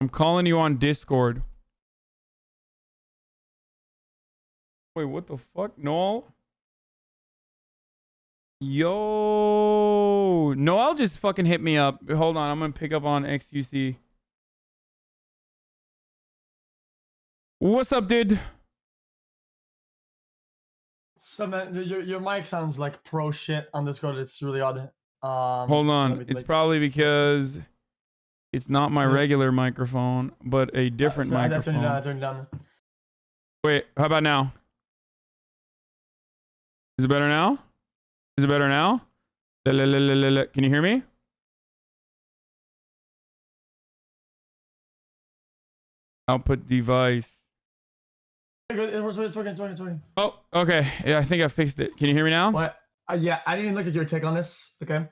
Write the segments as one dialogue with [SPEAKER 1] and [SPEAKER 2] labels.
[SPEAKER 1] I'm calling you on Discord. Wait, what the fuck? Noel? Yo. Noel just fucking hit me up. Hold on, I'm gonna pick up on XQC. What's up, dude?
[SPEAKER 2] So man, your mic sounds like pro shit on Discord. It's really odd.
[SPEAKER 1] Hold on. It's probably because it's not my regular microphone, but a different microphone.
[SPEAKER 2] I turned it down.
[SPEAKER 1] Wait, how about now? Is it better now? Is it better now? Can you hear me? Output device.
[SPEAKER 2] It's working.
[SPEAKER 1] Oh, okay. Yeah, I think I fixed it. Can you hear me now?
[SPEAKER 2] What? Yeah, I didn't look at your take on this, okay?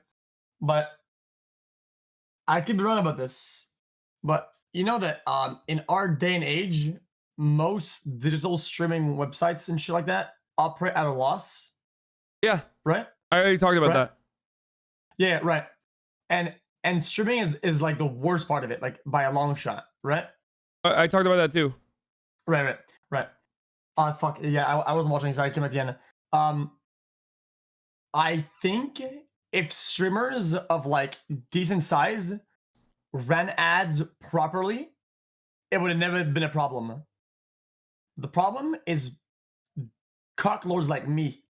[SPEAKER 2] But I could be wrong about this. But you know that in our day and age, most digital streaming websites and shit like that operate at a loss.
[SPEAKER 1] Yeah.
[SPEAKER 2] Right?
[SPEAKER 1] I already talked about that.
[SPEAKER 2] Yeah, right. And streaming is like the worst part of it, like by a long shot, right?
[SPEAKER 1] I talked about that too.
[SPEAKER 2] Right. Fuck. Yeah, I wasn't watching, so I came at the end. I think if streamers of like decent size ran ads properly, it would have never been a problem. The problem is cocklords like me.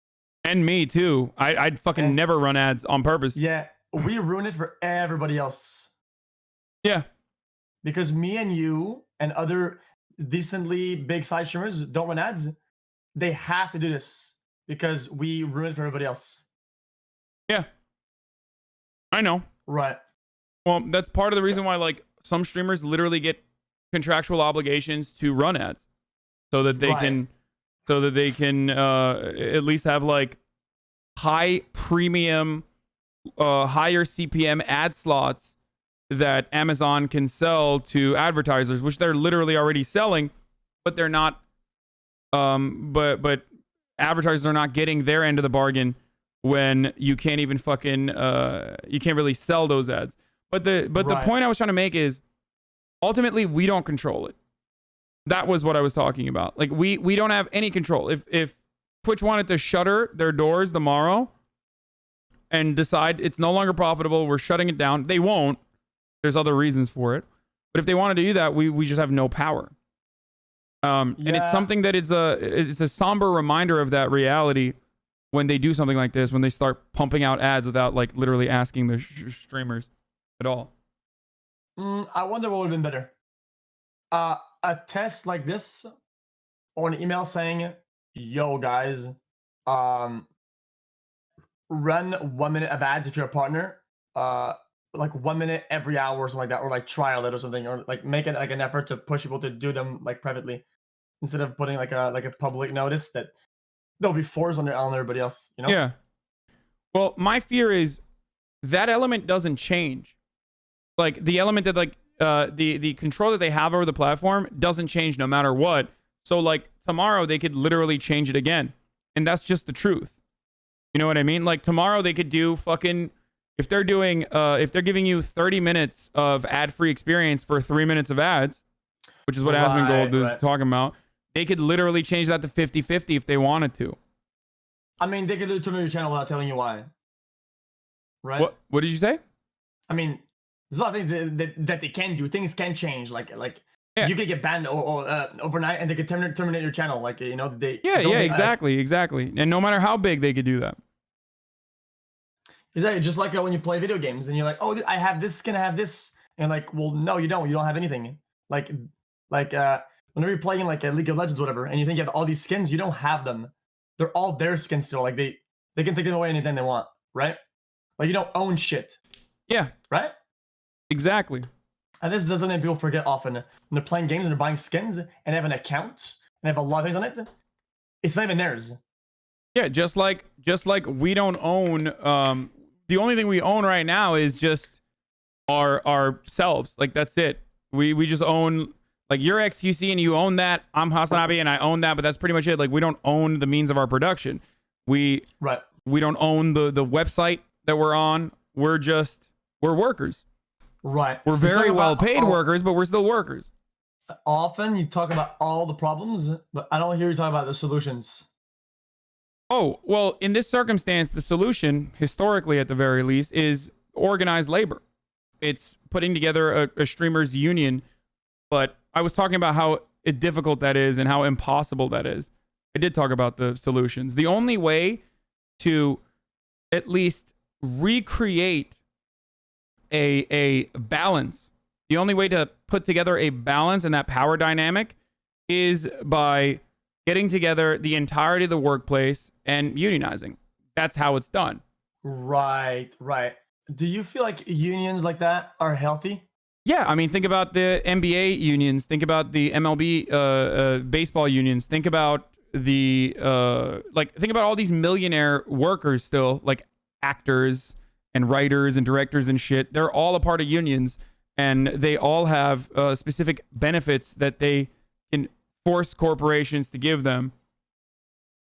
[SPEAKER 1] And me too. I'd fucking never run ads on purpose.
[SPEAKER 2] Yeah, we ruin it for everybody else.
[SPEAKER 1] Yeah.
[SPEAKER 2] Because me and you and other decently big size streamers don't run ads. They have to do this because we ruin it for everybody else.
[SPEAKER 1] Yeah. I know.
[SPEAKER 2] Right.
[SPEAKER 1] Well, that's part of the reason why like some streamers literally get contractual obligations to run ads so that they can at least have like high premium higher CPM ad slots that Amazon can sell to advertisers, which they're literally already selling, but they're not but advertisers are not getting their end of the bargain when you can't even fucking you can't really sell those ads. But the point I was trying to make is ultimately we don't control it. That was what I was talking about. Like we don't have any control. If Twitch wanted to shutter their doors tomorrow and decide it's no longer profitable, we're shutting it down, they won't. There's other reasons for it. But if they wanted to do that, we just have no power. And it's something that it's a somber reminder of that reality when they do something like this, when they start pumping out ads without like literally asking the streamers at all.
[SPEAKER 2] I wonder what would have been better. A test like this or an email saying, yo guys, run 1 minute of ads if you're a partner, like 1 minute every hour or something like that, or like trial it or something, or like make it like an effort to push people to do them like privately instead of putting like a public notice that they'll be forced on everybody else, you know?
[SPEAKER 1] Yeah. Well, my fear is that element doesn't change. Like the element that like the control that they have over the platform doesn't change no matter what. So like tomorrow they could literally change it again. And that's just the truth. You know what I mean? Like tomorrow they could do fucking, if they're doing if they're giving you 30 minutes of ad-free experience for 3 minutes of ads, which is what Asmongold is talking about, they could literally change that to 50-50 if they wanted to.
[SPEAKER 2] I mean, they could turn on your channel without telling you why. Right?
[SPEAKER 1] What did you say?
[SPEAKER 2] I mean, there's a lot of things that they can do. Things can change. Like you could get banned overnight, and they could terminate your channel. Like, you know, they.
[SPEAKER 1] Yeah, exactly. And no matter how big, they could do that.
[SPEAKER 2] Exactly, just like when you play video games, and you're like, oh, I have this skin, I have this, and like, well, no, you don't. You don't have anything. Like whenever you're playing like a League of Legends, or whatever, and you think you have all these skins, you don't have them. They're all their skins still. Like they can take them away anytime they want, right? Like you don't own shit.
[SPEAKER 1] Yeah.
[SPEAKER 2] Right.
[SPEAKER 1] Exactly.
[SPEAKER 2] And this is something that people forget often. When they're playing games and they're buying skins and have an account and have a lot of things on it, it's not even theirs.
[SPEAKER 1] Yeah, just like we don't own the only thing we own right now is just ourselves. Like that's it. We just own, like, you're XQC and you own that. I'm Hasanabi and I own that, but that's pretty much it. Like we don't own the means of our production. We don't own the website that we're on. We're workers.
[SPEAKER 2] Right.
[SPEAKER 1] We're
[SPEAKER 2] So
[SPEAKER 1] very well paid
[SPEAKER 2] all,
[SPEAKER 1] workers, but we're still workers.
[SPEAKER 2] often you talk about all the problems, but I don't hear you talk about the solutions.
[SPEAKER 1] Oh, well, in this circumstance, the solution, historically at the very least, is organized labor. It's putting together a streamers union. But I was talking about how difficult that is and how impossible that is. I did talk about the solutions. The only way to at least recreate a balance, the only way to put together a balance in that power dynamic is by getting together the entirety of the workplace and unionizing. That's how it's done.
[SPEAKER 2] Right, right. Do you feel like unions like that are healthy?
[SPEAKER 1] Yeah, I mean, think about the NBA unions. Think about the MLB baseball unions. Think about the think about all these millionaire workers still, like actors and writers and directors and shit. They're all a part of unions, and they all have specific benefits that they can force corporations to give them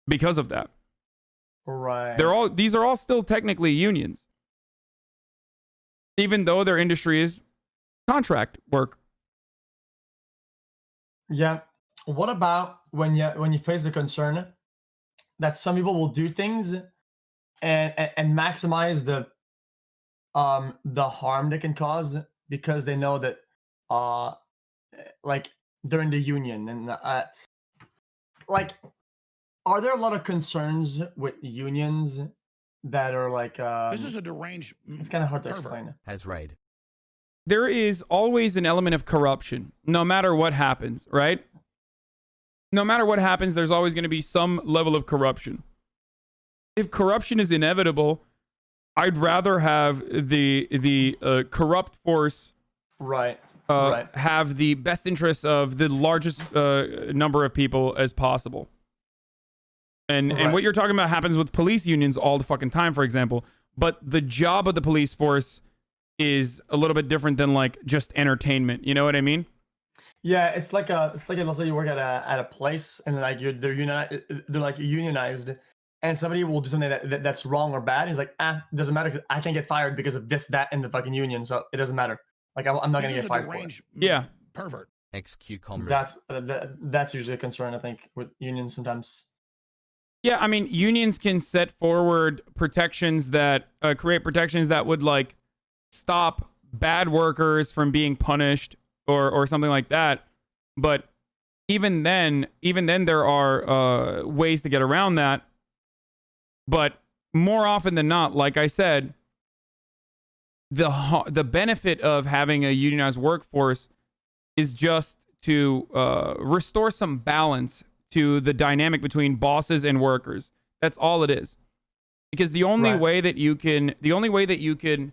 [SPEAKER 1] because of that.
[SPEAKER 2] Right.
[SPEAKER 1] These are all still technically unions, even though their industry is contract work.
[SPEAKER 2] Yeah. What about when you face the concern that some people will do things and maximize the harm they can cause because they know that like they're in the union and like are there a lot of concerns with unions that are like
[SPEAKER 3] this is a deranged
[SPEAKER 2] it's kind of hard to
[SPEAKER 3] pervert.
[SPEAKER 2] explain.
[SPEAKER 4] Has right.
[SPEAKER 1] There is always an element of corruption, no matter what happens, right? No matter what happens, there's always going to be some level of corruption. If corruption is inevitable, I'd rather have the corrupt force
[SPEAKER 2] Right.
[SPEAKER 1] have the best interests of the largest number of people as possible. And what you're talking about happens with police unions all the fucking time, for example. But the job of the police force is a little bit different than like just entertainment. You know what I mean?
[SPEAKER 2] Yeah, it's like let's say you work at a place and like they're unionized, and somebody will do something that's wrong or bad. He's like, it doesn't matter because I can't get fired because of this, that, and the fucking union, so it doesn't matter. Like I'm not gonna get fired for it.
[SPEAKER 1] Yeah,
[SPEAKER 3] pervert.
[SPEAKER 4] XQ comrade.
[SPEAKER 2] That's usually a concern I think with unions sometimes.
[SPEAKER 1] Yeah, I mean, unions can set forward protections that create protections that would like stop bad workers from being punished or something like that. But even then there are ways to get around that. But more often than not, like I said, the benefit of having a unionized workforce is just to restore some balance to the dynamic between bosses and workers. That's all it is. Because the only way that you can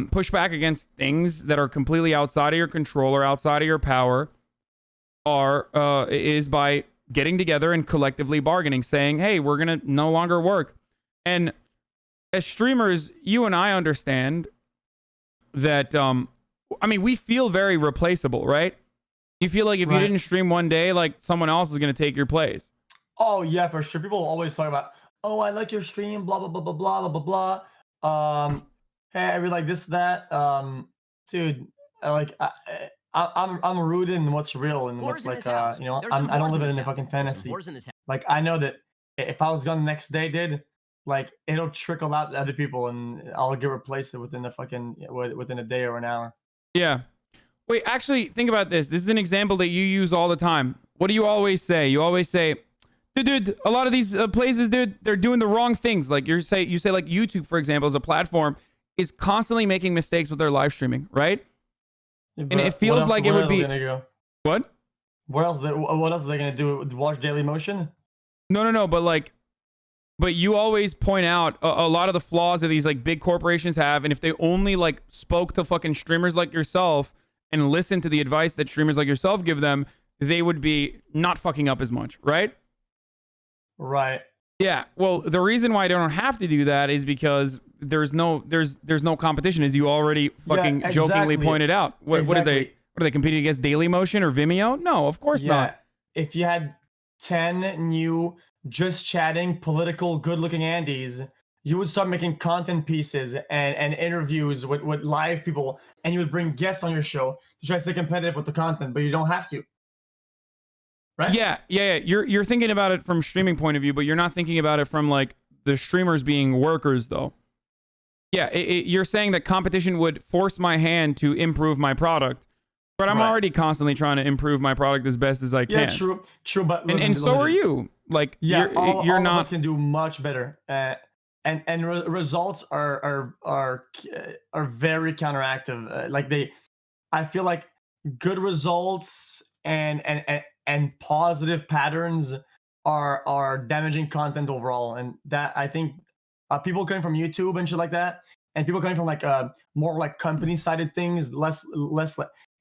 [SPEAKER 1] push back against things that are completely outside of your control or outside of your power is by getting together and collectively bargaining, saying, hey, we're going to no longer work. And as streamers, you and I understand that, I mean, we feel very replaceable, right? You feel like if you didn't stream one day, like someone else is going to take your place.
[SPEAKER 2] Oh, yeah, for sure. People always talk about, oh, I like your stream, blah, blah, blah, blah, blah, blah, blah, blah. Hey, I really like this, that. Dude, I'm rooted in what's real and what's like, I don't live in a fucking fantasy. Like, I know that if I was gone the next day, like, it'll trickle out to other people and I'll get replaced within a day or an hour.
[SPEAKER 1] Yeah. Wait, actually, think about this. This is an example that you use all the time. What do you always say? You always say, dude, a lot of these places, dude, they're doing the wrong things. Like you say like YouTube, for example, as a platform, is constantly making mistakes with their live streaming, right?
[SPEAKER 2] Yeah,
[SPEAKER 1] and it feels like it would be... What?
[SPEAKER 2] What else are they going to do? Watch Daily Motion?
[SPEAKER 1] No, but you always point out a lot of the flaws that these like big corporations have, and if they only like spoke to fucking streamers like yourself and listen to the advice that streamers like yourself give them, they would be not fucking up as much, right?
[SPEAKER 2] Right.
[SPEAKER 1] Yeah. Well, the reason why I don't have to do that is because there's no competition, as you already fucking jokingly pointed out. What are they competing against? Dailymotion or Vimeo? No, of course not.
[SPEAKER 2] If you had 10 new just chatting political good-looking Andes, you would start making content pieces and interviews with live people, and you would bring guests on your show to try to stay competitive with the content, but you don't have to. Right?
[SPEAKER 1] Yeah. You're thinking about it from streaming point of view, but you're not thinking about it from like the streamers being workers, though. Yeah, you're saying that competition would force my hand to improve my product, but I'm already constantly trying to improve my product as best as I can.
[SPEAKER 2] Yeah, true, but
[SPEAKER 1] and so are you. Like,
[SPEAKER 2] yeah,
[SPEAKER 1] you're
[SPEAKER 2] all
[SPEAKER 1] not.
[SPEAKER 2] of us can do much better, and results are very counteractive. Like I feel like good results and positive patterns are damaging content overall, and that I think people coming from YouTube and shit like that, and people coming from like more like company sided things, less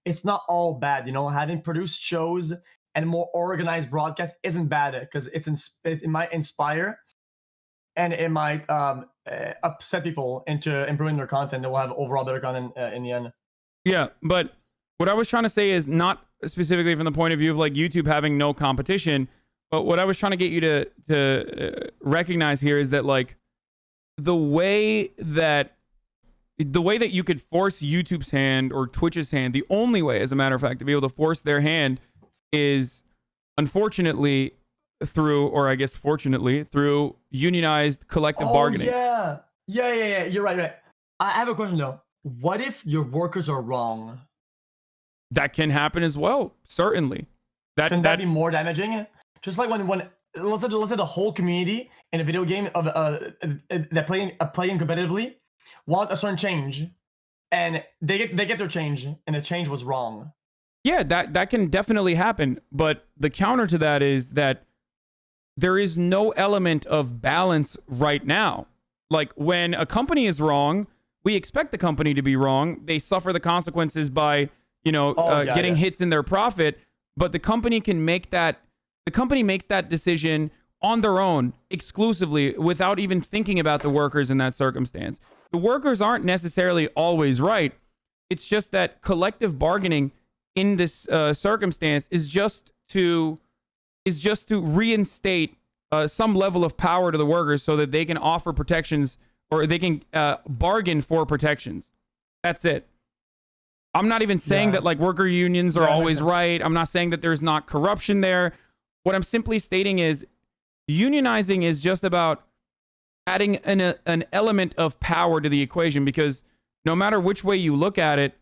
[SPEAKER 2] it's not all bad, you know. Having produced shows and more organized broadcast isn't bad, because it might inspire and it might upset people into improving their content, and we'll have overall better content in the end.
[SPEAKER 1] Yeah, but what I was trying to say is not specifically from the point of view of like YouTube having no competition, but what I was trying to get you to recognize here is that like the way that you could force YouTube's hand or Twitch's hand, the only way, as a matter of fact, to be able to force their hand is unfortunately through, or I guess fortunately, through unionized collective bargaining.
[SPEAKER 2] Yeah. You're right. I have a question though. What if your workers are wrong?
[SPEAKER 1] That can happen as well. Certainly.
[SPEAKER 2] Can that be more damaging? Just like when let's say the whole community in a video game of that playing competitively want a certain change, and they get their change, and the change was wrong.
[SPEAKER 1] Yeah, that can definitely happen. But the counter to that is that there is no element of balance right now. Like when a company is wrong, we expect the company to be wrong. They suffer the consequences by, getting hits in their profit. But the company can make that. The company makes that decision on their own, exclusively, without even thinking about the workers in that circumstance. The workers aren't necessarily always right. It's just that collective bargaining in this circumstance is just to reinstate some level of power to the workers so that they can offer protections, or they can bargain for protections. That's it. I'm not even saying that like worker unions are always right. I'm not saying that there's not corruption there. What I'm simply stating is unionizing is just about adding an element of power to the equation, because no matter which way you look at it,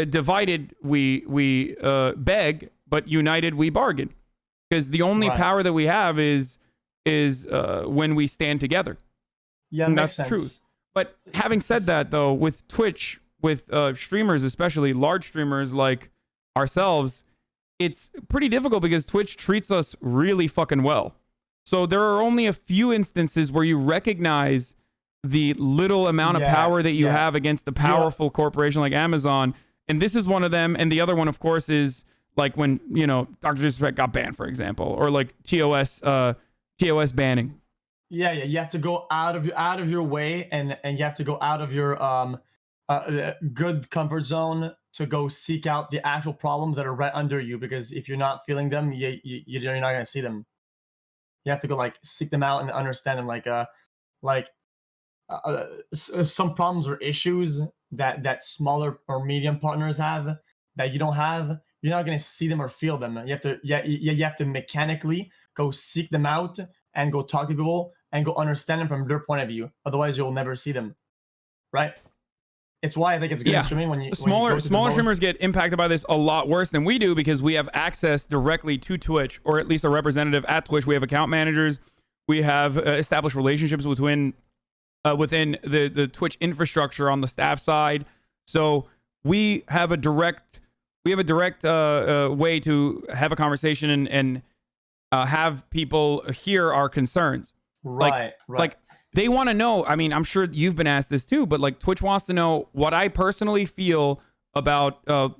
[SPEAKER 1] divided we beg, but united we bargain, because the only power that we have is when we stand together.
[SPEAKER 2] Yeah,
[SPEAKER 1] and
[SPEAKER 2] that's
[SPEAKER 1] the truth. But having said that, though, with Twitch, with streamers, especially large streamers like ourselves, it's pretty difficult because Twitch treats us really fucking well. So there are only a few instances where you recognize the little amount of power that you have against the powerful corporation like Amazon. And this is one of them. And the other one, of course, is like when, Dr. Disrespect got banned, for example, or like TOS banning.
[SPEAKER 2] Yeah. You have to go out of your way, and you have to go out of your good comfort zone to go seek out the actual problems that are right under you, because if you're not feeling them, you're not going to see them. You have to go like seek them out and understand them, like some problems or issues that smaller or medium partners have that you don't have. You're not going to see them or feel them. You have to mechanically go seek them out and go talk to people and go understand them from their point of view. Otherwise, you'll never see them, right? It's why I think it's good in streaming when
[SPEAKER 1] smaller streamers get impacted by this a lot worse than we do, because we have access directly to Twitch, or at least a representative at Twitch. We have account managers. We have established relationships within the Twitch infrastructure on the staff side. So we have a direct way to have a conversation and have people hear our concerns.
[SPEAKER 2] Right.
[SPEAKER 1] Like they want to know. I mean, I'm sure you've been asked this too, but like Twitch wants to know what I personally feel about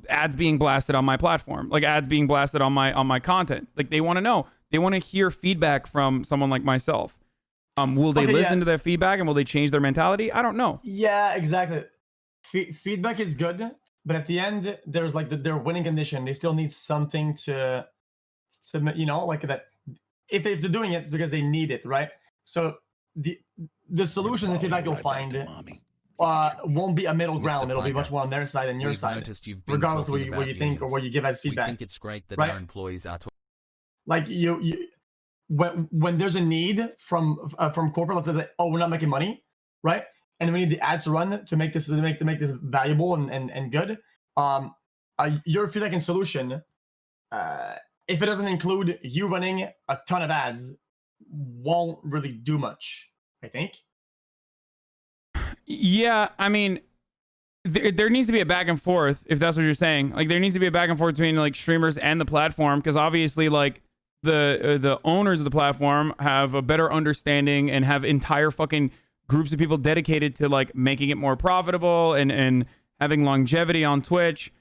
[SPEAKER 1] ads being blasted on my platform, like ads being blasted on my content. Like they want to know. They want to hear feedback from someone like myself. Will they listen to their feedback, and will they change their mentality? I don't know.
[SPEAKER 2] Yeah, exactly. Feedback is good, but at the end, there's like their winning condition. They still need something to submit, like that. If they're doing it, it's because they need it, right? So the solution and feedback you'll find won't be a middle ground. It'll be much more on their side and your side, regardless of what you think or what you give as feedback.
[SPEAKER 3] We think it's great that
[SPEAKER 2] right?
[SPEAKER 3] our employees are
[SPEAKER 2] like when there's a need from corporate, let's say that, oh, we're not making money, right? And we need the ads to run to make this valuable and good. Your feedback and solution, if it doesn't include you running a ton of ads, won't really do much, I think.
[SPEAKER 1] Yeah, I mean, there needs to be a back and forth, if that's what you're saying. Like, there needs to be a back and forth between like streamers and the platform, because obviously, like, the owners of the platform have a better understanding and have entire fucking groups of people dedicated to like making it more profitable and having longevity on Twitch.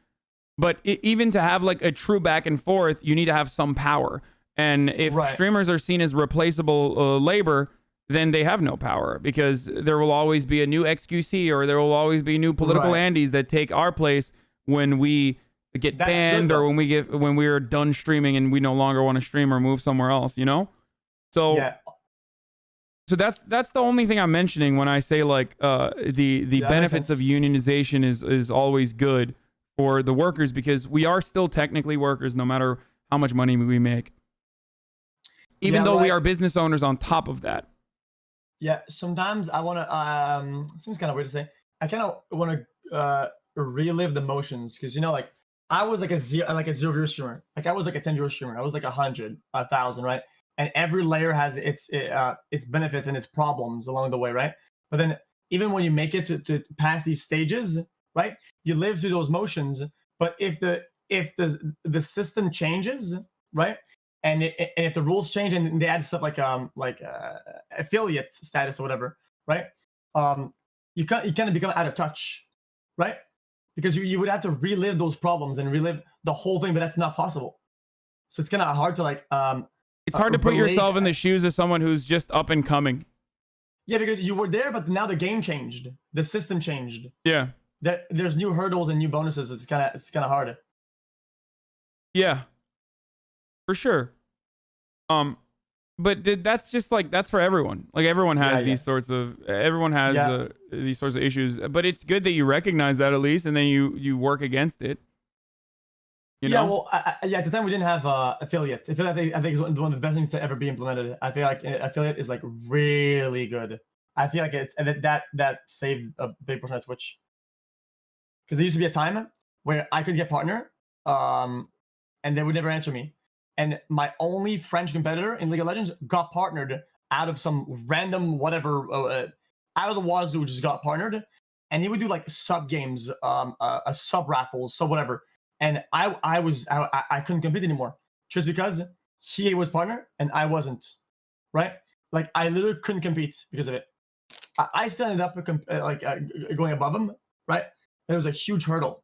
[SPEAKER 1] But even to have like a true back and forth, you need to have some power. And if streamers are seen as replaceable labor, then they have no power, because there will always be a new XQC or there will always be new political Andes that take our place when we get banned or when we are done streaming and we no longer want to stream or move somewhere else, you know? So so that's the only thing I'm mentioning when I say like the benefits of unionization is always good for the workers, because we are still technically workers no matter how much money we make. Even though we are business owners on top of that.
[SPEAKER 2] Yeah, sometimes I want to, seems kind of weird to say, I kind of want to relive the motions, because, you know, like, I was like a 0 viewer streamer. Like, I was like a 10 viewer streamer. I was like 100, 1,000, right? And every layer has its benefits and its problems along the way, right? But then even when you make it to past these stages, right, you live through those motions. But if the system changes, right, and if the rules change and they add stuff like affiliate status or whatever, right, you kind of become out of touch, right? Because you would have to relive those problems and relive the whole thing, but that's not possible. So it's kind of hard to like.
[SPEAKER 1] It's hard to put yourself in the shoes of someone who's just up and coming.
[SPEAKER 2] Yeah, because you were there, but now the game changed, the system changed.
[SPEAKER 1] Yeah.
[SPEAKER 2] There's new hurdles and new bonuses. It's kind of hard.
[SPEAKER 1] Yeah. For sure. But that's just like, that's for everyone. Like, everyone has these sorts of these sorts of issues. But it's good that you recognize that at least, and then you work against it. You know?
[SPEAKER 2] Well, at the time we didn't have affiliate. Affiliate, I think is one of the best things to ever be implemented. I feel like affiliate is like really good. I feel like that saved a big portion of Twitch. Because there used to be a time where I could get partner, and they would never answer me. And my only French competitor in League of Legends got partnered out of some random whatever, out of the wazoo, just got partnered. And he would do like sub games, sub raffles, sub whatever. And I couldn't compete anymore just because he was partner and I wasn't, right? Like, I literally couldn't compete because of it. I still ended up going above him, right? And it was a huge hurdle.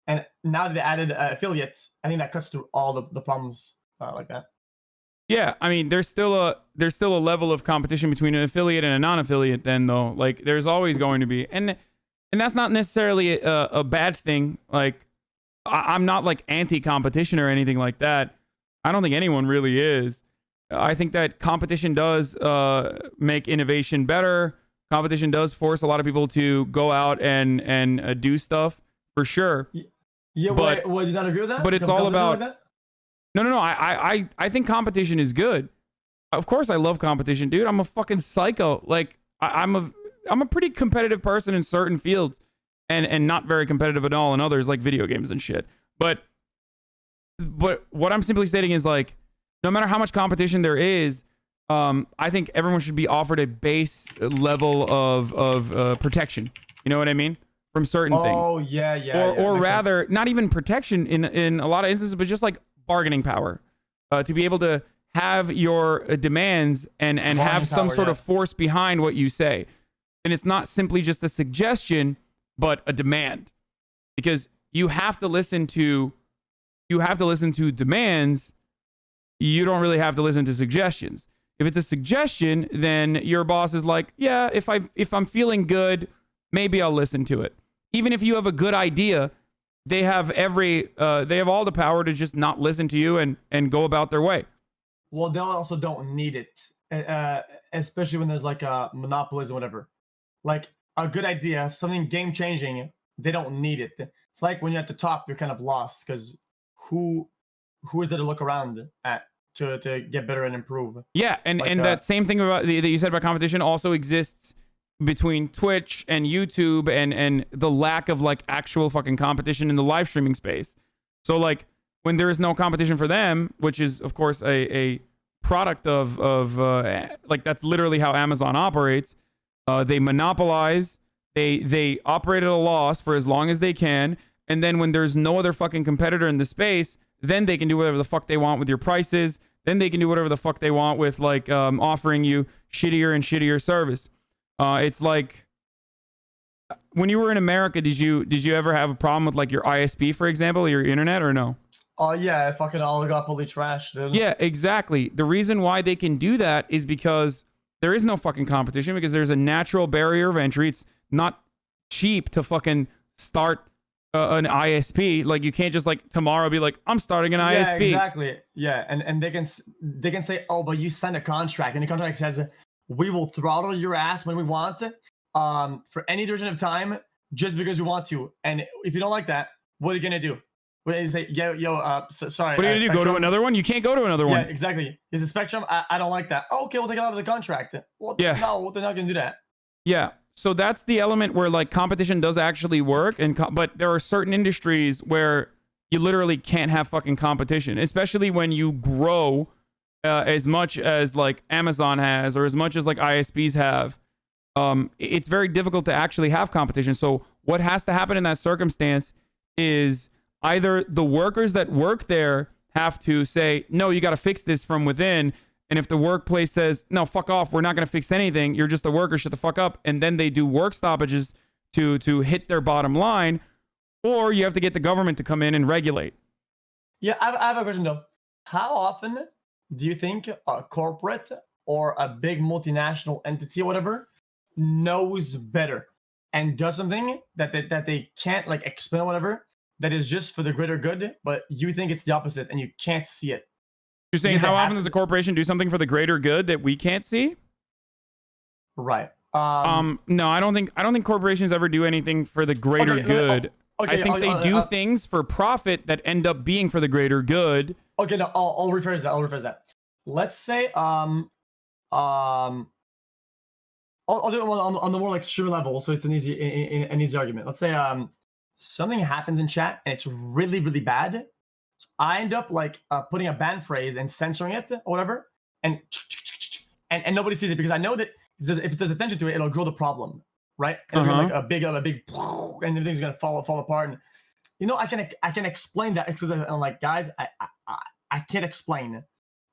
[SPEAKER 2] And now that they added affiliate, I think that cuts through all the problems like that.
[SPEAKER 1] Yeah, I mean, there's still a level of competition between an affiliate and a non-affiliate. Then though, like, there's always going to be, and that's not necessarily a bad thing. Like, I'm not like anti-competition or anything like that. I don't think anyone really is. I think that competition does make innovation better. Competition does force a lot of people to go out and do stuff, for sure.
[SPEAKER 2] Yeah, but you not agree with that?
[SPEAKER 1] But it's all about. Like no. I think competition is good. Of course, I love competition, dude. I'm a fucking psycho. Like, I'm a pretty competitive person in certain fields, and not very competitive at all in others, like video games and shit. But what I'm simply stating is, like, no matter how much competition there is, I think everyone should be offered a base level of protection. You know what I mean? From certain things.
[SPEAKER 2] Oh, yeah.
[SPEAKER 1] Or rather, not even protection in a lot of instances, but just like bargaining power. To be able to have your demands and have some sort of force behind what you say. And it's not simply just a suggestion, but a demand. Because you have to listen to demands. You don't really have to listen to suggestions. If it's a suggestion, then your boss is like, yeah, if I'm feeling good, maybe I'll listen to it. Even if you have a good idea, they have all the power to just not listen to you and go about their way.
[SPEAKER 2] Well, they also don't need it especially when there's like monopolies or whatever. Like a good idea, something game changing, they don't need it. It's like when you're at the top, you're kind of lost because who is there to look around at to get better and improve?
[SPEAKER 1] Yeah, and that same thing about that you said about competition also exists between Twitch and YouTube and the lack of like actual fucking competition in the live streaming space. So like when there is no competition for them, which is of course a product of like that's literally how Amazon operates. They monopolize, they operate at a loss for as long as they can, and then when there's no other fucking competitor in the space, then they can do whatever the fuck they want with your prices. Then they can do whatever the fuck they want with like offering you shittier and shittier service. It's like when you were in America, did you ever have a problem with like your ISP, for example, your internet, or no?
[SPEAKER 2] Oh yeah, fucking oligopoly trash, dude.
[SPEAKER 1] Yeah, exactly. The reason why they can do that is because there is no fucking competition, because there's a natural barrier of entry. It's not cheap to fucking start an ISP. Like you can't just like tomorrow be like, I'm starting an ISP.
[SPEAKER 2] Yeah, exactly. Yeah, and they can say, oh, but you signed a contract, and the contract says we will throttle your ass when we want, for any duration of time, just because we want to. And if you don't like that, what are you gonna do? What you say, sorry.
[SPEAKER 1] What are you gonna do? Go to another one? You can't go to another one.
[SPEAKER 2] Yeah, exactly. Is a Spectrum? I don't like that. Oh, okay, we'll take it out of the contract. Well,
[SPEAKER 1] yeah.
[SPEAKER 2] No, they're not gonna do that.
[SPEAKER 1] Yeah. So that's the element where like competition does actually work, but there are certain industries where you literally can't have fucking competition, especially when you grow as much as like Amazon has, or as much as like ISPs have. It's very difficult to actually have competition. So what has to happen in that circumstance is either the workers that work there have to say, no, you got to fix this from within. And if the workplace says, no, fuck off, we're not going to fix anything, you're just a worker, shut the fuck up. And then they do work stoppages to hit their bottom line. Or you have to get the government to come in and regulate.
[SPEAKER 2] Yeah, I have a question though. How often do you think a corporate or a big multinational entity or whatever knows better and does something that they can't like explain or whatever, that is just for the greater good, but you think it's the opposite and you can't see it?
[SPEAKER 1] You're saying how often does a corporation do something for the greater good that we can't see?
[SPEAKER 2] Right.
[SPEAKER 1] No, I don't think corporations ever do anything for the greater good. I think they do things for profit that end up being for the greater good.
[SPEAKER 2] Okay, no, I'll rephrase that. Let's say I'll do it on the more like streamer level, so it's an easy argument. Let's say something happens in chat and it's really, really bad. So I end up like putting a ban phrase and censoring it or whatever, and nobody sees it because I know that if there's attention to it, it'll grow the problem, right? And like a big, and everything's gonna fall apart. And you know, I can explain that because I'm like, guys, I can't explain.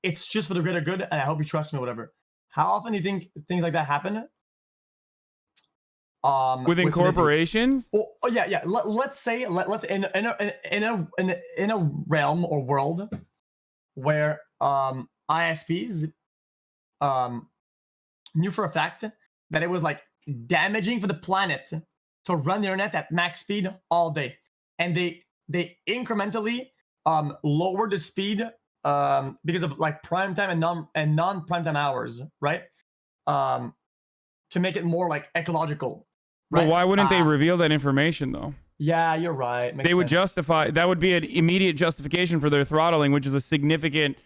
[SPEAKER 2] It's just for the greater good, and I hope you trust me, whatever. How often do you think things like that happen?
[SPEAKER 1] Within corporations?
[SPEAKER 2] Oh yeah. Let's say in a realm or world where ISPs knew for a fact that it was like damaging for the planet to run the internet at max speed all day, and they incrementally lowered the speed because of like prime time and non prime time hours, right? To make it more like ecological. Right?
[SPEAKER 1] Well, why wouldn't they reveal that information though?
[SPEAKER 2] Yeah, you're right.
[SPEAKER 1] They would justify, that would be an immediate justification for their throttling, which is a significant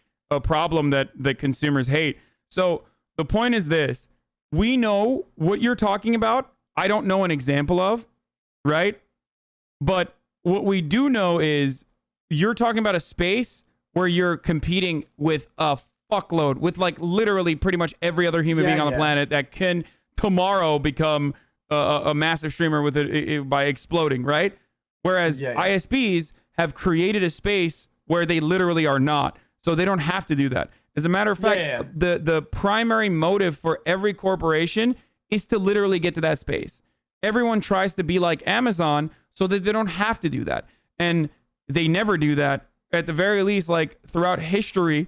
[SPEAKER 1] problem that consumers hate. So the point is this: we know what you're talking about. I don't know an example of, right? But what we do know is you're talking about a space where you're competing with a fuckload, with like literally pretty much every other human being on the planet that can tomorrow become a massive streamer with it by exploding, right? Whereas ISPs have created a space where they literally are not, so they don't have to do that. As a matter of fact, the primary motive for every corporation is to literally get to that space. Everyone tries to be like Amazon so that they don't have to do that, and they never do that. At the very least, like throughout history,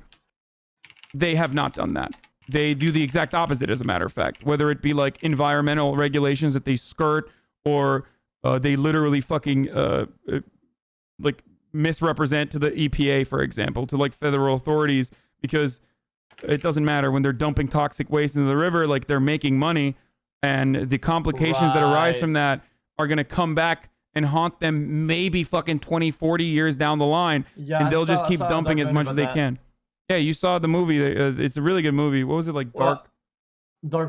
[SPEAKER 1] they have not done that. They do the exact opposite, as a matter of fact, whether it be like environmental regulations that they skirt, or they literally fucking like misrepresent to the EPA, for example, to like federal authorities, because it doesn't matter when they're dumping toxic waste into the river, like they're making money, and the complications that arise from that are going to come back and haunt them maybe fucking 20, 40 years down the line.
[SPEAKER 2] Yeah,
[SPEAKER 1] and they'll just keep dumping as much as they can. Yeah, you saw the movie. It's a really good movie. What was it, like
[SPEAKER 2] Dark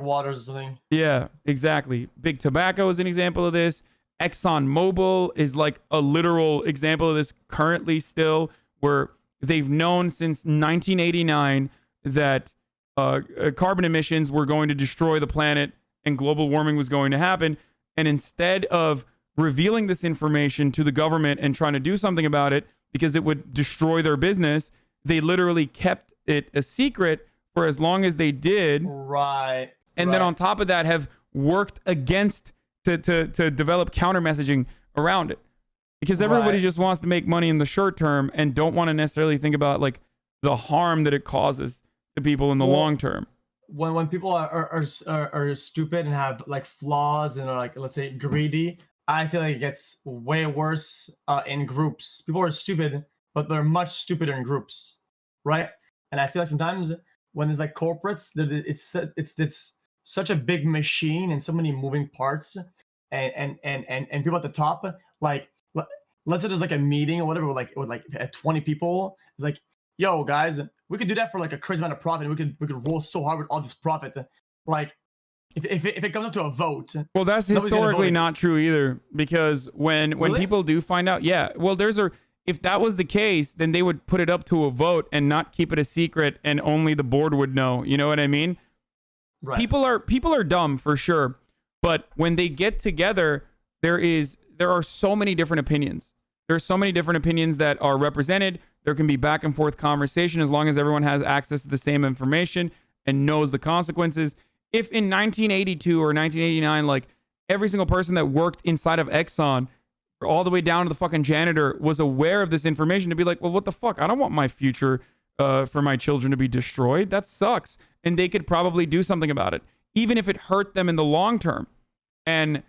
[SPEAKER 2] Waters or something?
[SPEAKER 1] Yeah, exactly. Big Tobacco is an example of this. ExxonMobil is like a literal example of this currently still, where they've known since 1989 that carbon emissions were going to destroy the planet and global warming was going to happen. And instead of revealing this information to the government and trying to do something about it because it would destroy their business, they literally kept it a secret for as long as they did.
[SPEAKER 2] Right.
[SPEAKER 1] And then on top of that have worked against to develop counter messaging around it. Because everybody just wants to make money in the short term and don't want to necessarily think about like the harm that it causes to people in the long term.
[SPEAKER 2] When people are stupid and have like flaws and are like, let's say, greedy, I feel like it gets way worse in groups. People are stupid, but they're much stupider in groups, right? And I feel like sometimes when there's like corporates, it's such a big machine and so many moving parts, and people at the top, like let's say there's like a meeting or whatever with like 20 people. It's like, yo guys, we could do that for like a crazy amount of profit. We could roll so hard with all this profit. Like if it comes up to a vote.
[SPEAKER 1] Well, that's historically not true either, because when people do find out, if that was the case, then they would put it up to a vote and not keep it a secret, and only the board would know. You know what I mean? Right. People are dumb for sure, but when they get together, there are so many different opinions. There are so many different opinions that are represented. There can be back and forth conversation as long as everyone has access to the same information and knows the consequences. If in 1982 or 1989, like every single person that worked inside of Exxon, all the way down to the fucking janitor, was aware of this information, to be like, well, what the fuck? I don't want my future for my children to be destroyed. That sucks. And they could probably do something about it, even if it hurt them in the long term. And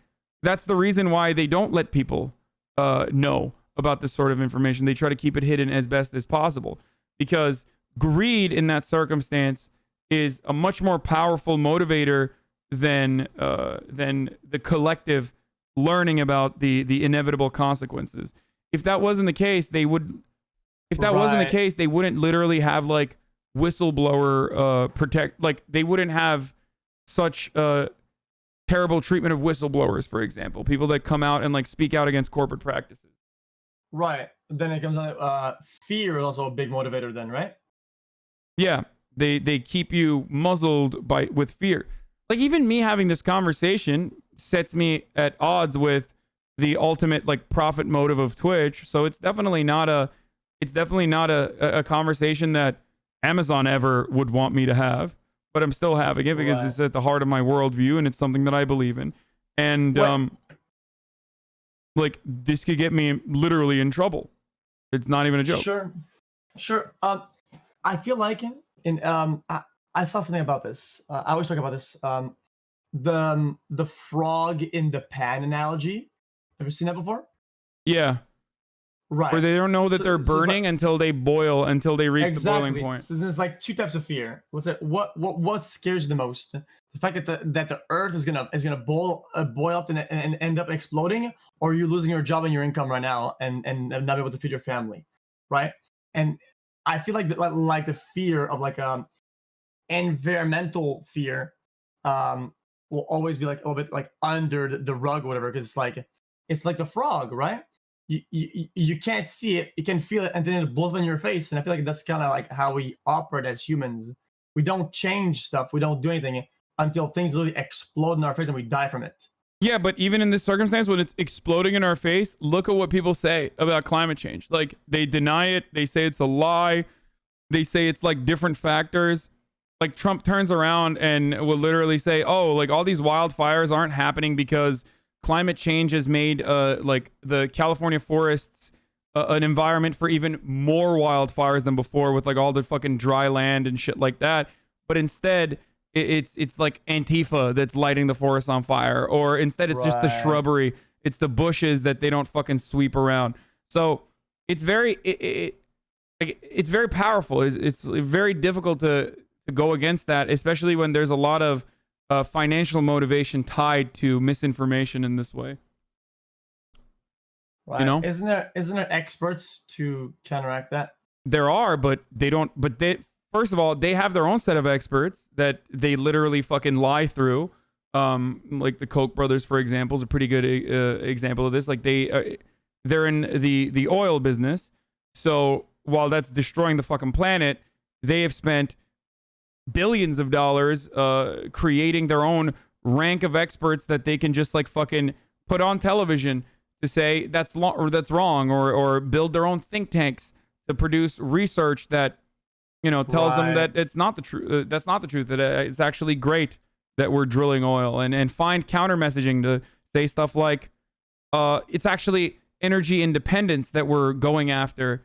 [SPEAKER 1] that's the reason why they don't let people know about this sort of information. They try to keep it hidden as best as possible, because greed in that circumstance is a much more powerful motivator than the collective learning about the inevitable consequences. If that wasn't the case, they would. If that wasn't the case, they wouldn't literally have like whistleblower protect. Like they wouldn't have such terrible treatment of whistleblowers, for example, people that come out and like speak out against corporate practices.
[SPEAKER 2] Right. Then it comes on fear is also a big motivator then, right?
[SPEAKER 1] Yeah. They keep you muzzled with fear. Like even me having this conversation sets me at odds with the ultimate like profit motive of Twitch. So it's definitely not a conversation that Amazon ever would want me to have, but I'm still having it because it's at the heart of my worldview and it's something that I believe in. And like this could get me literally in trouble. It's not even a joke.
[SPEAKER 2] Sure. I feel like I saw something about this. I always talk about this. The frog in the pan analogy. Ever seen that before?
[SPEAKER 1] Yeah.
[SPEAKER 2] Right.
[SPEAKER 1] Where they don't know that they're burning until they boil, until they reach the boiling point.
[SPEAKER 2] So there's like two types of fear. Let's say what scares you the most? The fact that the earth is gonna boil up and end up exploding, or you losing your job and your income right now and not be able to feed your family, right? And I feel like the fear of like environmental fear will always be like a little bit like under the rug or whatever, because it's like the frog, right? You can't see it, you can feel it, and then it blows up in your face. And I feel like that's kind of like how we operate as humans. We don't change stuff, we don't do anything until things literally explode in our face and we die from it.
[SPEAKER 1] Yeah, but even in this circumstance, when it's exploding in our face, look at what people say about climate change. Like, they deny it, they say it's a lie, they say it's like different factors. Like, Trump turns around and will literally say, oh, like all these wildfires aren't happening because climate change has made like the California forests an environment for even more wildfires than before, with like all the fucking dry land and shit like that. But instead, it's like Antifa that's lighting the forest on fire, or instead it's just the shrubbery, it's the bushes that they don't fucking sweep around. So it's very it's very powerful. It's very difficult to to go against that, especially when there's a lot of financial motivation tied to misinformation in this way.
[SPEAKER 2] Right.
[SPEAKER 1] You know,
[SPEAKER 2] isn't there experts to counteract that?
[SPEAKER 1] There are, but they don't. But they, first of all, they have their own set of experts that they literally fucking lie through. Like the Koch brothers, for example, is a pretty good example of this. Like they're in the oil business. So while that's destroying the fucking planet, they have spent billions of dollars creating their own rank of experts that they can just like fucking put on television to say that's wrong, or build their own think tanks to produce research that, you know, tells them that it's not the truth. That's not the truth. That it's actually great that we're drilling oil, and find counter messaging to say stuff like it's actually energy independence that we're going after,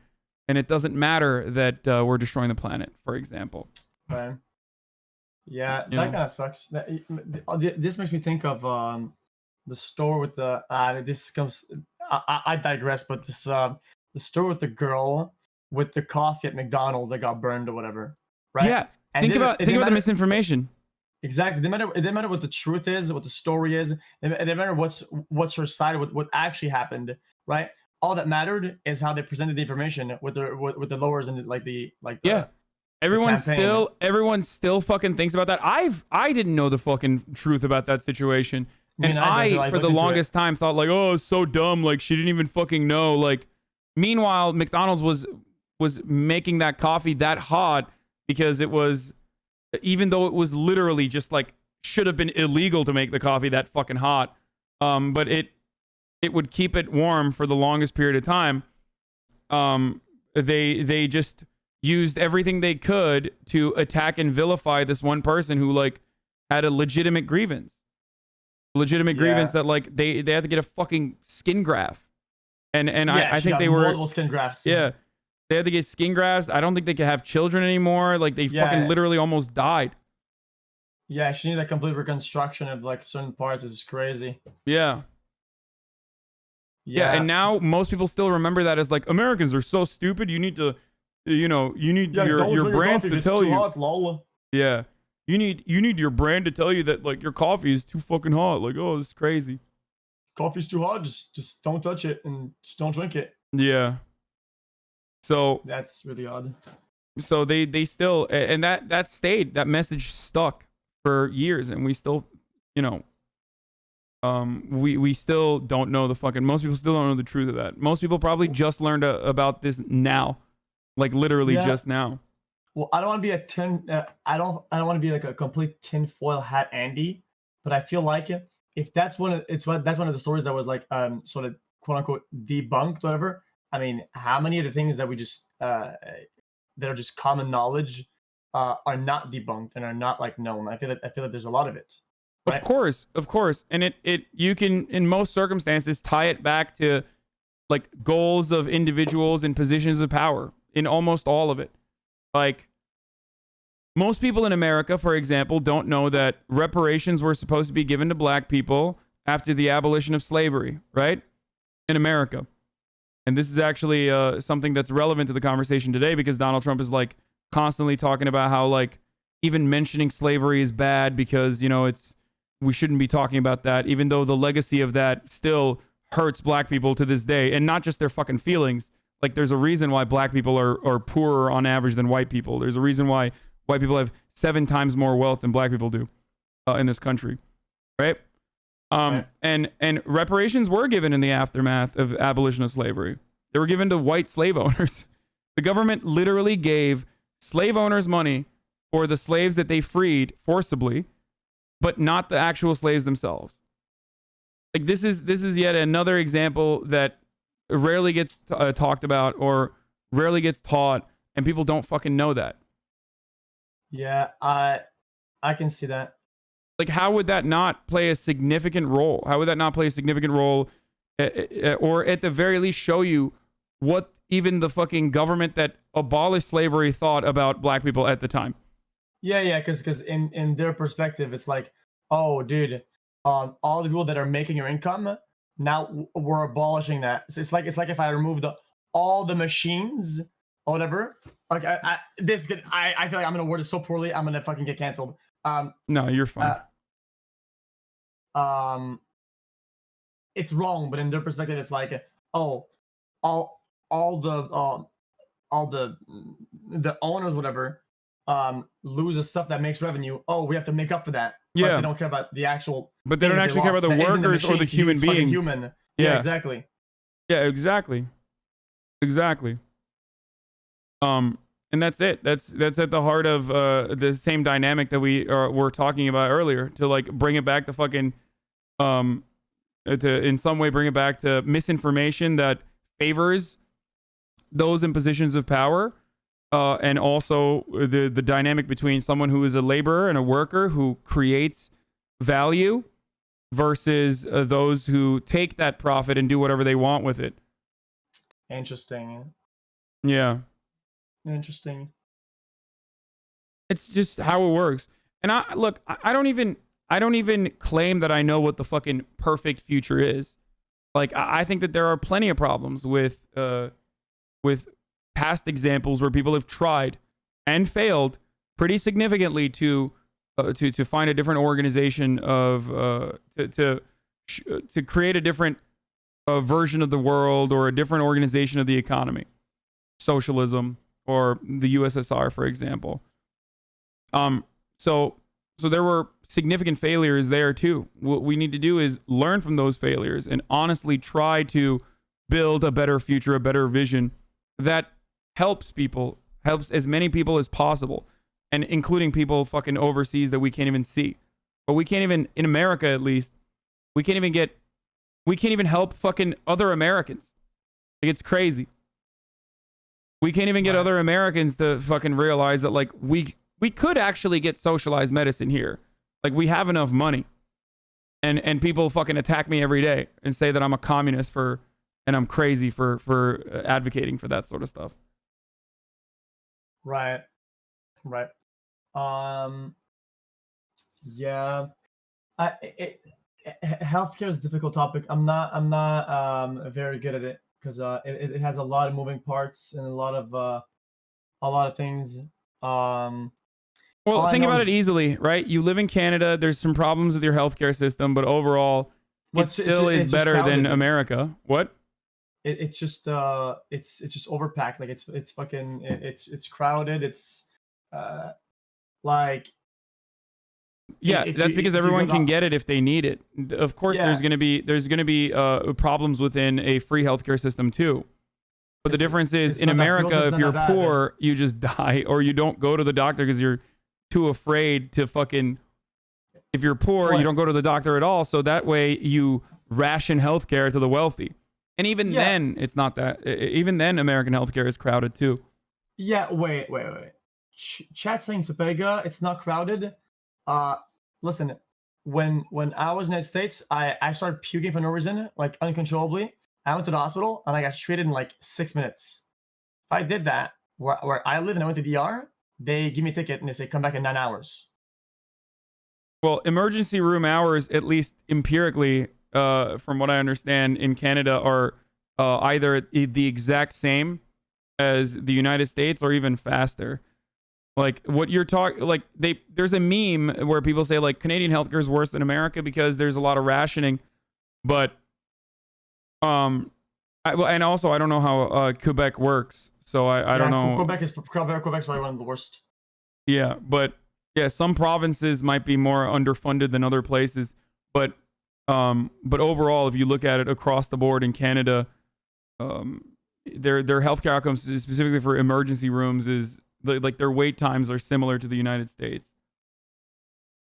[SPEAKER 1] and it doesn't matter that we're destroying the planet, for example.
[SPEAKER 2] Right. Yeah, that kind of sucks. This makes me think of the store with the this comes. I digress, but this the store with the girl with the coffee at McDonald's that got burned or whatever, right?
[SPEAKER 1] Yeah. Think about the misinformation.
[SPEAKER 2] Exactly. It didn't matter what the truth is, what the story is. It didn't matter what's her side, what actually happened, right? All that mattered is how they presented the information with the lowers and
[SPEAKER 1] yeah. Everyone still fucking thinks about that. I didn't know the fucking truth about that situation. And I for the longest time thought like, oh, it's so dumb. Like she didn't even fucking know. Like, meanwhile, McDonald's was making that coffee that hot because it was, even though it was literally just like should have been illegal to make the coffee that fucking hot. But it would keep it warm for the longest period of time. They just used everything they could to attack and vilify this one person who like had a legitimate grievance. Grievance that like they had to get a fucking skin graft. And I think they were
[SPEAKER 2] multiple skin grafts.
[SPEAKER 1] Yeah. They had to get skin grafts. I don't think they could have children anymore. Like they fucking literally almost died.
[SPEAKER 2] Yeah, she needed a complete reconstruction of like certain parts. It's crazy.
[SPEAKER 1] Yeah. Yeah, and now most people still remember that as like, Americans are so stupid. You need to, you need your brands to tell you.
[SPEAKER 2] Hot, lol.
[SPEAKER 1] Yeah. You need your brand to tell you that like your coffee is too fucking hot. Like, oh, this is crazy.
[SPEAKER 2] Coffee's too hot. Just don't touch it and just don't drink it.
[SPEAKER 1] Yeah. So
[SPEAKER 2] that's really odd.
[SPEAKER 1] So they still, and that message stuck for years, and we still, we still don't know most people still don't know the truth of that. Most people probably just learned about this now, like literally just now.
[SPEAKER 2] Well, I don't want to be I don't want to be like a complete tinfoil hat Andy, but I feel like if that's one of the stories that was like sort of quote unquote debunked, whatever. I mean, how many of the things that we just that are just common knowledge are not debunked and are not like known? I feel like there's a lot of it. Right?
[SPEAKER 1] Of course, and it you can in most circumstances tie it back to like goals of individuals in positions of power in almost all of it. Like, most people in America, for example, don't know that reparations were supposed to be given to black people after the abolition of slavery, right? In America. And this is actually something that's relevant to the conversation today, because Donald Trump is like constantly talking about how like even mentioning slavery is bad because, we shouldn't be talking about that, even though the legacy of that still hurts black people to this day, and not just their fucking feelings. Like, there's a reason why black people are poorer on average than white people. There's a reason why white people have 7 times more wealth than black people do in this country, right? And reparations were given in the aftermath of abolition of slavery. They were given to white slave owners. The government literally gave slave owners money for the slaves that they freed forcibly, but not the actual slaves themselves. Like, this is yet another example that rarely gets talked about or rarely gets taught, and people don't fucking know that.
[SPEAKER 2] Yeah, I can see that.
[SPEAKER 1] Like, how would that not play a significant role? How would that not play a significant role, or at the very least show you what even the fucking government that abolished slavery thought about black people at the time?
[SPEAKER 2] Yeah, because in their perspective, it's like, oh, dude, all the people that are making your income, now we're abolishing that. So it's like if I removed all the machines or whatever. Like I feel like I'm gonna word it so poorly. I'm gonna fucking get canceled.
[SPEAKER 1] No, you're fine.
[SPEAKER 2] It's wrong, but in their perspective, it's like, oh, all the owners, whatever, lose the stuff that makes revenue. Oh, we have to make up for that.
[SPEAKER 1] Yeah.
[SPEAKER 2] But they don't care about the actual.
[SPEAKER 1] But they don't actually care about the workers or the human beings.
[SPEAKER 2] Human. Yeah, exactly.
[SPEAKER 1] Yeah, exactly. Exactly. And that's it. That's at the heart of the same dynamic that we were talking about earlier. To like bring it back to fucking to in some way bring it back to misinformation that favors those in positions of power, and also the dynamic between someone who is a laborer and a worker who creates value versus those who take that profit and do whatever they want with it.
[SPEAKER 2] Interesting.
[SPEAKER 1] Yeah.
[SPEAKER 2] Interesting.
[SPEAKER 1] It's just how it works. And I don't even claim that I know what the fucking perfect future is. Like I think that there are plenty of problems with past examples where people have tried and failed pretty significantly to find a different organization of to create a different version of the world or a different organization of the economy, socialism or the USSR, for example. So there were significant failures there too. What we need to do is learn from those failures and honestly try to build a better future, a better vision that helps as many people as possible, and including people fucking overseas that we can't even see. But we can't even, in America at least, we can't even help fucking other Americans. Like, it's crazy. We can't even get other Americans to fucking realize that like we could actually get socialized medicine here. Like, we have enough money. And people fucking attack me every day and say that I'm a communist and I'm crazy for advocating for that sort of stuff.
[SPEAKER 2] Right. Yeah. Healthcare is a difficult topic. I'm not very good at it because it has a lot of moving parts and a lot of things.
[SPEAKER 1] Well, think about it easily, right? You live in Canada. There's some problems with your healthcare system, but overall, it still is better than America. What?
[SPEAKER 2] It's just overpacked. Like it's fucking it's crowded. It's like.
[SPEAKER 1] Yeah, that's because everyone can get it if they need it. Of course, there's gonna be problems within a free healthcare system too. But the difference is in America, if you're poor, you just die, or you don't go to the doctor because you're too afraid to fucking. If you're poor, you don't go to the doctor at all. So that way you ration healthcare to the wealthy. And even then, it's not that. Even then, American healthcare is crowded too.
[SPEAKER 2] Yeah, wait. Chat saying Supega, it's not crowded. Listen, when I was in the United States, I started puking for no reason, like uncontrollably. I went to the hospital and I got treated in like 6 minutes. If I did that where I live and I went to DR, they give me a ticket and they say come back in 9 hours.
[SPEAKER 1] Well, emergency room hours, at least empirically, from what I understand, in Canada are either the exact same as the United States or even faster. Like what you're talking, like there's a meme where people say like Canadian healthcare is worse than America because there's a lot of rationing, but and also I don't know how Quebec works, so I don't know.
[SPEAKER 2] Quebec's probably one of the worst.
[SPEAKER 1] Yeah, but yeah, some provinces might be more underfunded than other places, but overall, if you look at it across the board in Canada, their healthcare outcomes specifically for emergency rooms is like their wait times are similar to the United States.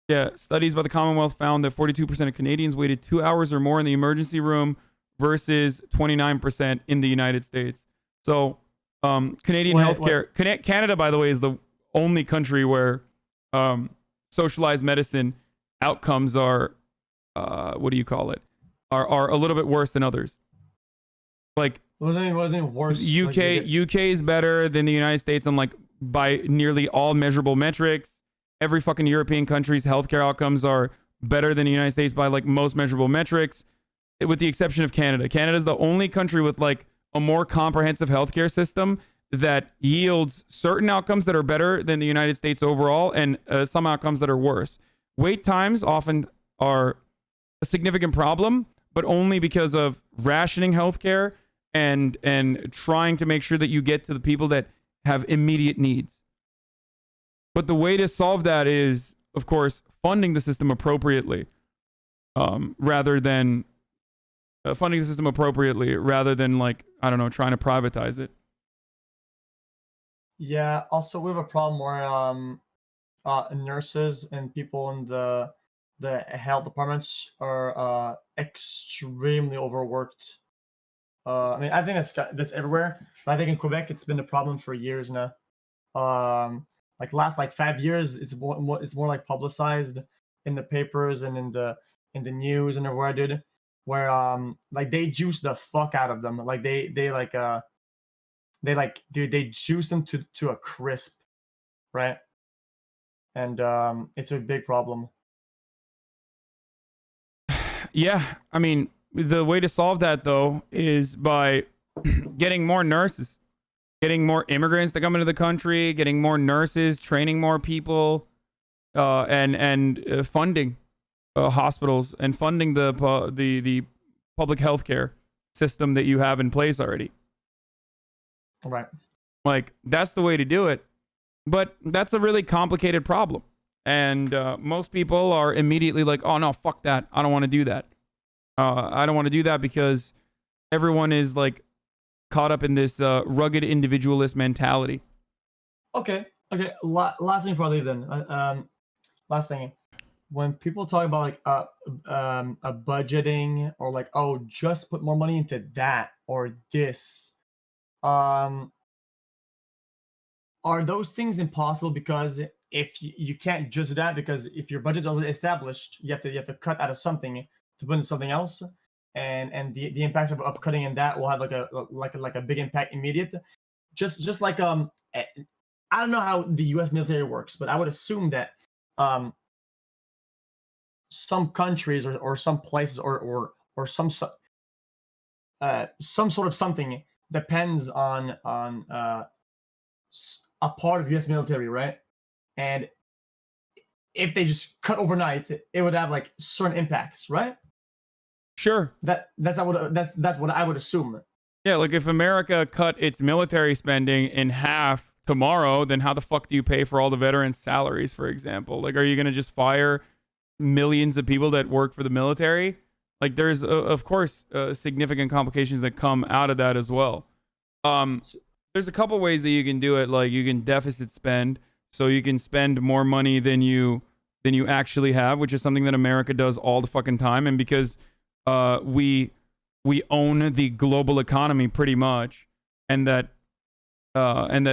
[SPEAKER 1] Yeah, studies by the Commonwealth found that 42% of Canadians waited 2 hours or more in the emergency room versus 29% in the United States. So, Canadian healthcare, Canada, by the way, is the only country where socialized medicine outcomes are, what do you call it? Are a little bit worse than others. Like,
[SPEAKER 2] wasn't worse.
[SPEAKER 1] UK is better than the United States on like by nearly all measurable metrics. Every fucking European country's healthcare outcomes are better than the United States by like most measurable metrics, with the exception of Canada. Canada is the only country with like a more comprehensive healthcare system that yields certain outcomes that are better than the United States overall, and some outcomes that are worse. Wait times often are a significant problem, but only because of rationing healthcare and trying to make sure that you get to the people that have immediate needs. But the way to solve that is, of course, funding the system appropriately, rather than funding the system appropriately, rather than like, I don't know, trying to privatize it.
[SPEAKER 2] Yeah. Also, we have a problem where nurses and people in the health departments are extremely overworked. I mean, I think that's everywhere, but I think in Quebec it's been a problem for years now. Like last like 5 years, it's more like publicized in the papers and in the news and everywhere, dude. Where like they juice the fuck out of them, like they dude, they juice them to a crisp, right? And it's a big problem.
[SPEAKER 1] Yeah, I mean, the way to solve that though is by getting more nurses, getting more immigrants to come into the country, getting more nurses, training more people, and funding hospitals and funding the public healthcare system that you have in place already.
[SPEAKER 2] Right.
[SPEAKER 1] Like that's the way to do it, but that's a really complicated problem, and most people are immediately like, "Oh no, fuck that! I don't want to do that. I don't want to do that because everyone is like caught up in this rugged individualist mentality."
[SPEAKER 2] Okay. Last thing for I leave then. Last thing. When people talk about like a budgeting or like, oh, just put more money into that or this, are those things impossible? Because if you can't just do that, because if your budget is already established, you have to cut out of something to put in something else, and the impacts of cutting in that will have like a big impact immediate. Just like I don't know how the U.S. military works, but I would assume that some countries or some places or some sort of something depends on a part of U.S. military, right? And if they just cut overnight, it would have like certain impacts, right?
[SPEAKER 1] Sure.
[SPEAKER 2] That's what I would assume.
[SPEAKER 1] Yeah, like if America cut its military spending in half tomorrow, then how the fuck do you pay for all the veterans' salaries, for example? Like, are you going to just fire millions of people that work for the military? Like, there's, of course, significant complications that come out of that as well. There's a couple ways that you can do it. Like, you can deficit spend, so you can spend more money than you actually have, which is something that America does all the fucking time. And because we own the global economy pretty much, and that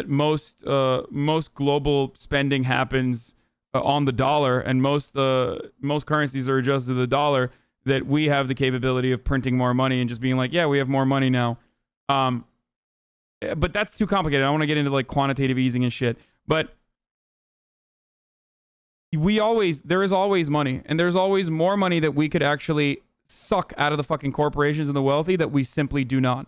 [SPEAKER 1] most global spending happens on the dollar, and most currencies are adjusted to the dollar, that we have the capability of printing more money and just being like, yeah, we have more money now. But that's too complicated. I want to get into like quantitative easing and shit. But there is always money, and there's always more money that we could actually suck out of the fucking corporations and the wealthy that we simply do not,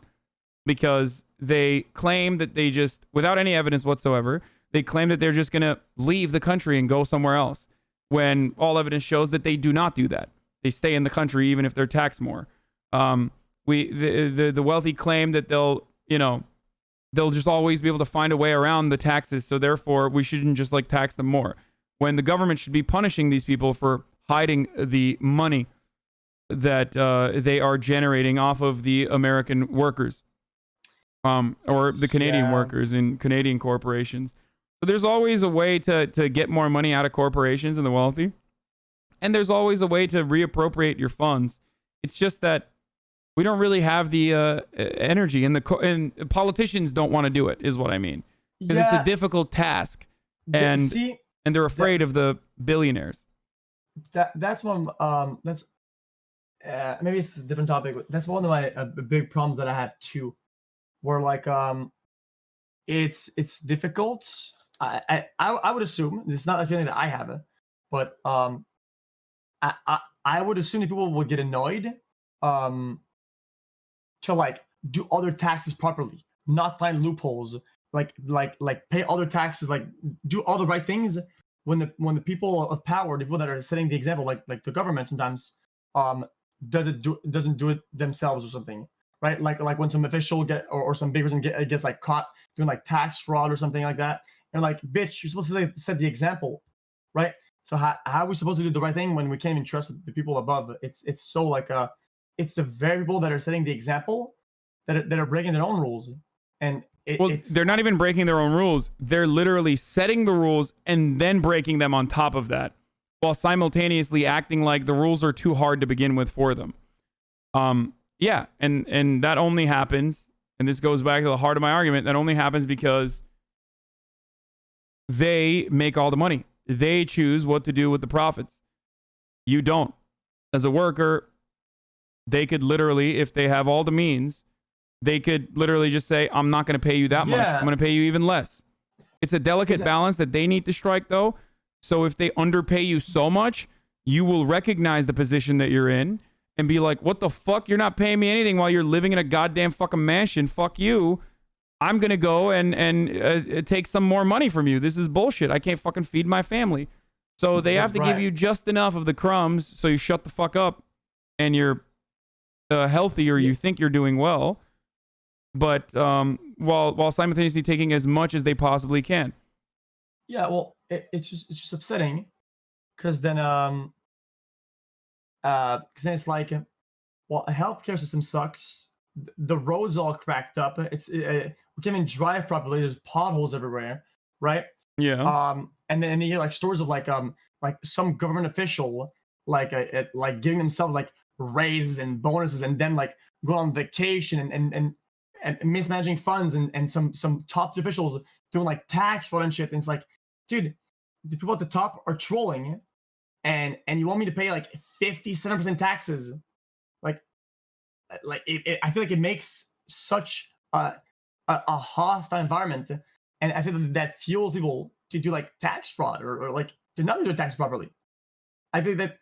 [SPEAKER 1] because they claim that they just, without any evidence whatsoever, they claim that they're just going to leave the country and go somewhere else, when all evidence shows that they do not do that. They stay in the country even if they're taxed more. The wealthy claim that they'll just always be able to find a way around the taxes, so therefore we shouldn't just like tax them more, when the government should be punishing these people for hiding the money that they are generating off of the American workers, or the Canadian workers in Canadian corporations. So there's always a way to get more money out of corporations and the wealthy, and there's always a way to reappropriate your funds. It's just that we don't really have the energy, and politicians don't want to do it, is what I mean, because it's a difficult task, and they're afraid of the billionaires.
[SPEAKER 2] That's one. That's maybe it's a different topic, but that's one of my big problems that I have too, where like it's difficult. I would assume, it's not a feeling that I have, but I would assume that people would get annoyed to like do other taxes properly, not find loopholes pay all their taxes, like do all the right things, when the people of power, the people that are setting the example, like the government sometimes doesn't do it themselves or something, right? Like when some official or some big person gets like caught doing like tax fraud or something like that, and like, bitch, you're supposed to set the example, right? So how are we supposed to do the right thing when we can't even trust the people above? It's so like it's the very people that are setting the example that are breaking their own rules, and
[SPEAKER 1] they're not even breaking their own rules. They're literally setting the rules and then breaking them on top of that, while simultaneously acting like the rules are too hard to begin with for them. Yeah, and that only happens, and this goes back to the heart of my argument, that only happens because they make all the money. They choose what to do with the profits. You don't. As a worker, they could literally, if they have all the means, they could literally just say, I'm not going to pay you that much. I'm going to pay you even less. It's a delicate balance that they need to strike, though. So if they underpay you so much, you will recognize the position that you're in and be like, what the fuck? You're not paying me anything while you're living in a goddamn fucking mansion. Fuck you. I'm going to go and take some more money from you. This is bullshit. I can't fucking feed my family. So they have to give you just enough of the crumbs so you shut the fuck up and you're healthy, or you think you're doing well. But while simultaneously taking as much as they possibly can.
[SPEAKER 2] Yeah, well, it's just upsetting, because then it's like, well, a healthcare system sucks. The roads all cracked up. We can't even drive properly. There's potholes everywhere, right?
[SPEAKER 1] Yeah.
[SPEAKER 2] And then you hear like stories of like some government official like giving themselves like raises and bonuses, and then like going on vacation and mismanaging funds, and some top officials doing like tax fraud and shit. And it's like, dude, the people at the top are trolling, and you want me to pay like 57% taxes? I feel like it makes such a hostile environment, and I think that fuels people to do like tax fraud or like to not do tax properly. I think that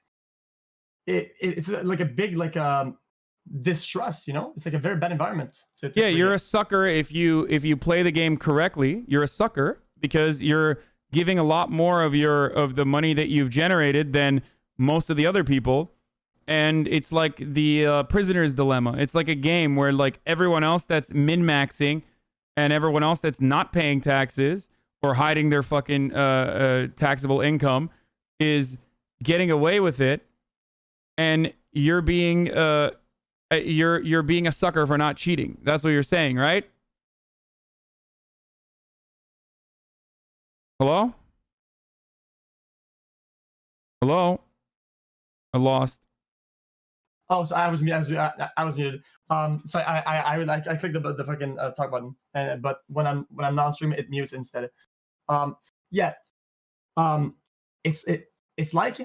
[SPEAKER 2] it's like a big distrust, It's like a very bad environment.
[SPEAKER 1] Yeah, you're a sucker if you play the game correctly. You're a sucker because you're giving a lot more of the money that you've generated than most of the other people. And it's like the prisoner's dilemma. It's like a game where like everyone else that's min-maxing and everyone else that's not paying taxes or hiding their fucking taxable income is getting away with it, and you're being you're being a sucker for not cheating. That's what you're saying, right? Hello? Hello? I lost.
[SPEAKER 2] Oh, so I was muted. So I clicked the fucking talk button, but when I'm not streaming, it mutes instead. Yeah. It's like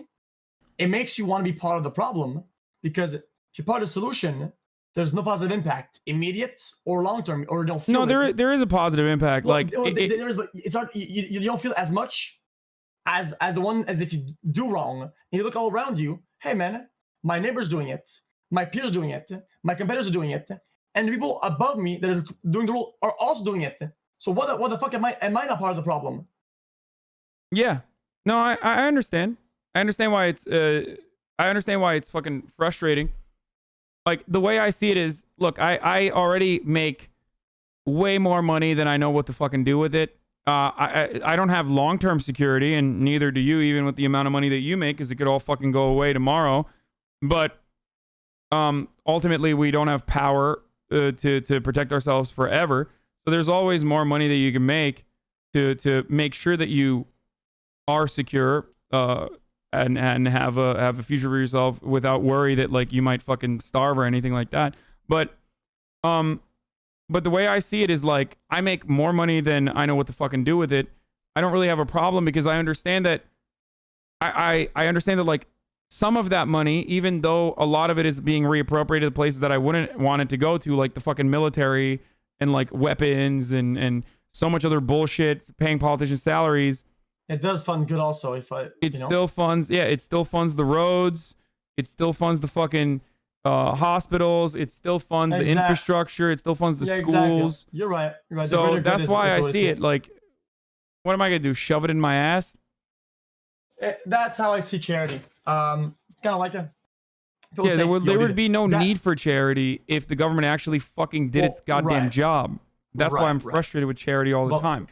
[SPEAKER 2] it makes you want to be part of the problem, because if you're part of the solution, there's no positive impact, immediate or long term, or don't feel.
[SPEAKER 1] No, there is a positive impact. Well,
[SPEAKER 2] there is, but it's not. You don't feel as much as the one as if you do wrong. And you look all around you. Hey, man. My neighbor's doing it. My peers doing it. My competitors are doing it. And the people above me that are doing the rule are also doing it. So what the fuck am I not part of the problem?
[SPEAKER 1] Yeah. No, I understand. I understand why it's fucking frustrating. Like, the way I see it is, look, I already make way more money than I know what to fucking do with it. I don't have long-term security, and neither do you, even with the amount of money that you make, because it could all fucking go away tomorrow. But ultimately, we don't have power to protect ourselves forever. So there's always more money that you can make to make sure that you are secure and have a future for yourself without worry that like you might fucking starve or anything like that. But the way I see it is like, I make more money than I know what to fucking do with it. I don't really have a problem, because I understand that I understand that like some of that money, even though a lot of it is being reappropriated to places that I wouldn't want it to go to, like the fucking military and like weapons and so much other bullshit, paying politicians salaries.
[SPEAKER 2] It does fund good also.
[SPEAKER 1] Still funds the roads. It still funds the fucking hospitals. It still funds the infrastructure. It still funds the schools.
[SPEAKER 2] Exactly. You're right. You're right.
[SPEAKER 1] So that's why I see it. Like, what am I gonna do? Shove it in my ass?
[SPEAKER 2] That's how I see charity. It's kind of like a.
[SPEAKER 1] Yeah, there would be no need for charity if the government actually fucking did its goddamn job. That's why I'm frustrated with charity all the time.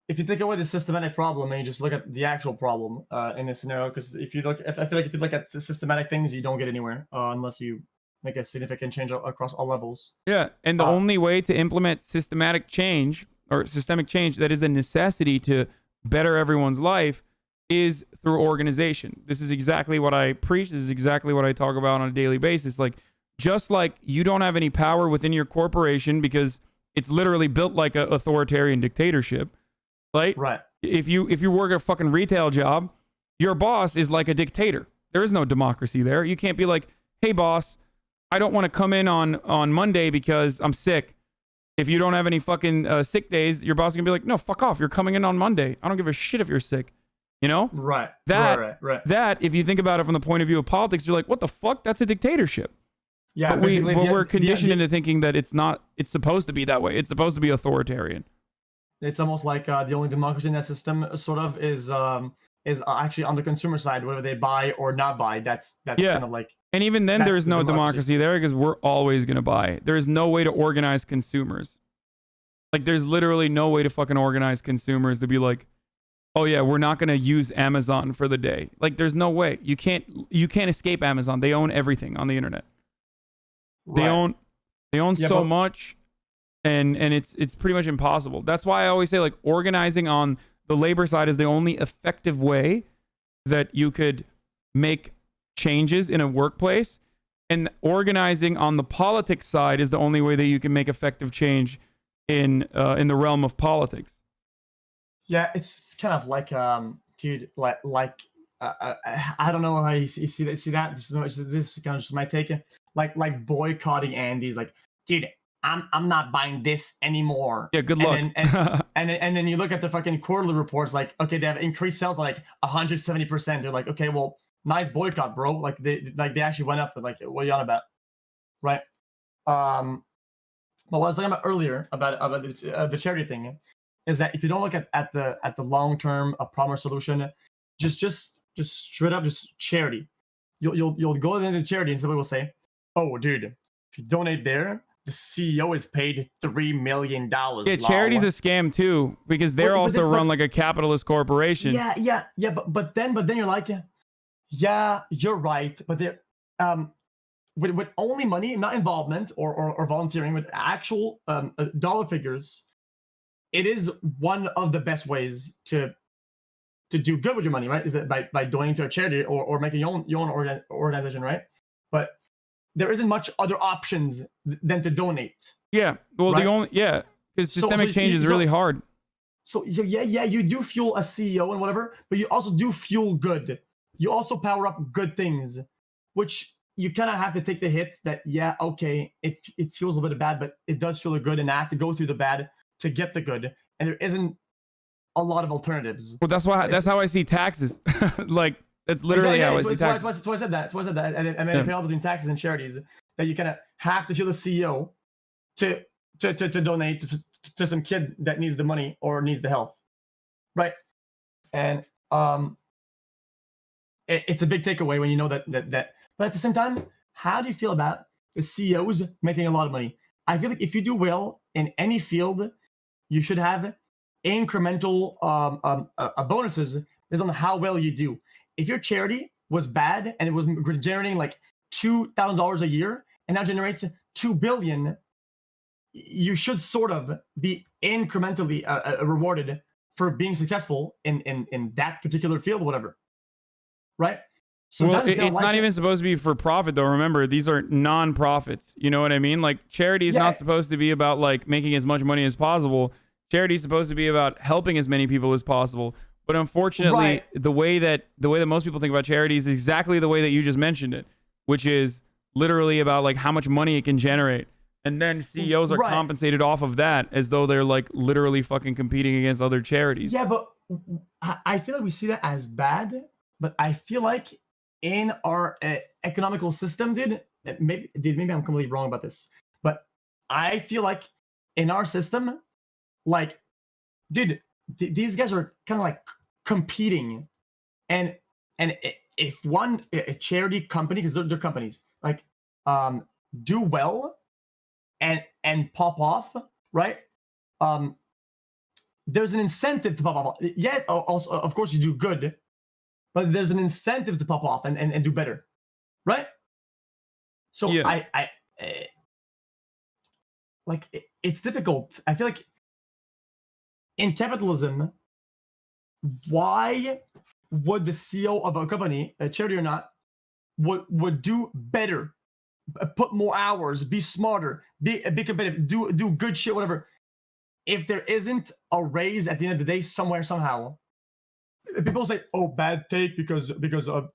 [SPEAKER 2] If you take away the systematic problem and you just look at the actual problem in this scenario, because I feel like if you look at the systematic things, you don't get anywhere unless you make a significant change across all levels.
[SPEAKER 1] Yeah, and the only way to implement systemic change that is a necessity to better everyone's life is through organization. This is exactly what I preach. This is exactly what I talk about on a daily basis. Like, just like you don't have any power within your corporation because it's literally built like an authoritarian dictatorship. Right. If you work a fucking retail job, your boss is like a dictator. There is no democracy there. You can't be like, hey boss, I don't want to come in on Monday because I'm sick. If you don't have any fucking sick days, your boss is gonna be like, no, fuck off. You're coming in on Monday. I don't give a shit if you're sick. You know?
[SPEAKER 2] Right.
[SPEAKER 1] That, if you think about it from the point of view of politics, you're like, what the fuck? That's a dictatorship.
[SPEAKER 2] Yeah.
[SPEAKER 1] But we're conditioned into thinking that it's supposed to be that way. It's supposed to be authoritarian.
[SPEAKER 2] It's almost like the only democracy in that system sort of is actually on the consumer side, whether they buy or not buy. That's kind of like.
[SPEAKER 1] And even then, there's no democracy there because we're always going to buy. There's no way to organize consumers. Like, there's literally no way to fucking organize consumers to be like, oh yeah, we're not going to use Amazon for the day. Like, there's no way. You can't escape Amazon. They own everything on the internet. Right. They own so much. And it's pretty much impossible. That's why I always say, like, organizing on the labor side is the only effective way that you could make changes in a workplace, and organizing on the politics side is the only way that you can make effective change in the realm of politics.
[SPEAKER 2] Yeah, it's kind of like dude, like I don't know how you see that. This is kind of just my take. Like boycotting Andy's, like, dude, I'm not buying this anymore.
[SPEAKER 1] Yeah, good luck.
[SPEAKER 2] And then you look at the fucking quarterly reports, like, okay, they have increased sales by like 170%. They're like, okay, well, nice boycott, bro. Like they actually went up. But like, what are you on about, right? But what I was talking about earlier about the charity thing is that if you don't look at the long term problem or solution, just straight up just charity, you'll go into charity and somebody will say, oh, dude, if you donate there, the CEO is paid $3 million.
[SPEAKER 1] Yeah, charity's a scam too, because they're also run like a capitalist corporation.
[SPEAKER 2] Yeah. But then you're like, yeah, you're right. But they're with only money, not involvement or volunteering, with actual dollar figures, it is one of the best ways to do good with your money, right? Is it by donating to a charity or making your own organization, right? But there isn't much other options than to donate.
[SPEAKER 1] Yeah. Well,
[SPEAKER 2] right?
[SPEAKER 1] Because systemic change is really hard.
[SPEAKER 2] So yeah, you do fuel a CEO and whatever, but you also do fuel good. You also power up good things, which you kind of have to take the hit that, yeah, okay, it feels a little bit bad, but it does feel good, and I have to go through the bad to get the good. And there isn't a lot of alternatives.
[SPEAKER 1] Well, that's how I see taxes. Like, that's literally how I see taxes.
[SPEAKER 2] That's why I said that. And I made a parallel between taxes and charities, that you kind of have to feel the CEO to donate to some kid that needs the money or needs the health, right? And it's a big takeaway when you know that. But at the same time, how do you feel about the CEOs making a lot of money? I feel like if you do well in any field, you should have incremental bonuses based on how well you do. If your charity was bad and it was generating like $2,000 a year and now generates $2 billion, you should sort of be incrementally rewarded for being successful in that particular field, or whatever, right? So
[SPEAKER 1] well, it's not even supposed to be for profit, though. Remember, these are non-profits. You know what I mean? Like, charity is not supposed to be about like making as much money as possible. Charity is supposed to be about helping as many people as possible. But unfortunately, the way that most people think about charity is exactly the way that you just mentioned it, which is literally about like how much money it can generate. And then CEOs are compensated off of that as though they're like literally fucking competing against other charities.
[SPEAKER 2] Yeah, but I feel like we see that as bad, but I feel like in our economical system, dude, maybe I'm completely wrong about this, but I feel like in our system, like, dude, these guys are kind of like competing, and if a charity company, because they're companies, like do well and pop off, right? There's an incentive to pop off. Yeah, also of course you do good, but there's an incentive to pop off and do better, right? So
[SPEAKER 1] Yeah.
[SPEAKER 2] Like it's difficult. I feel like in capitalism, why would the CEO of a company, a charity or not, would do better, put more hours, be smarter, be competitive, do good shit, whatever, if there isn't a raise at the end of the day somewhere somehow? People say, "Oh, bad take because of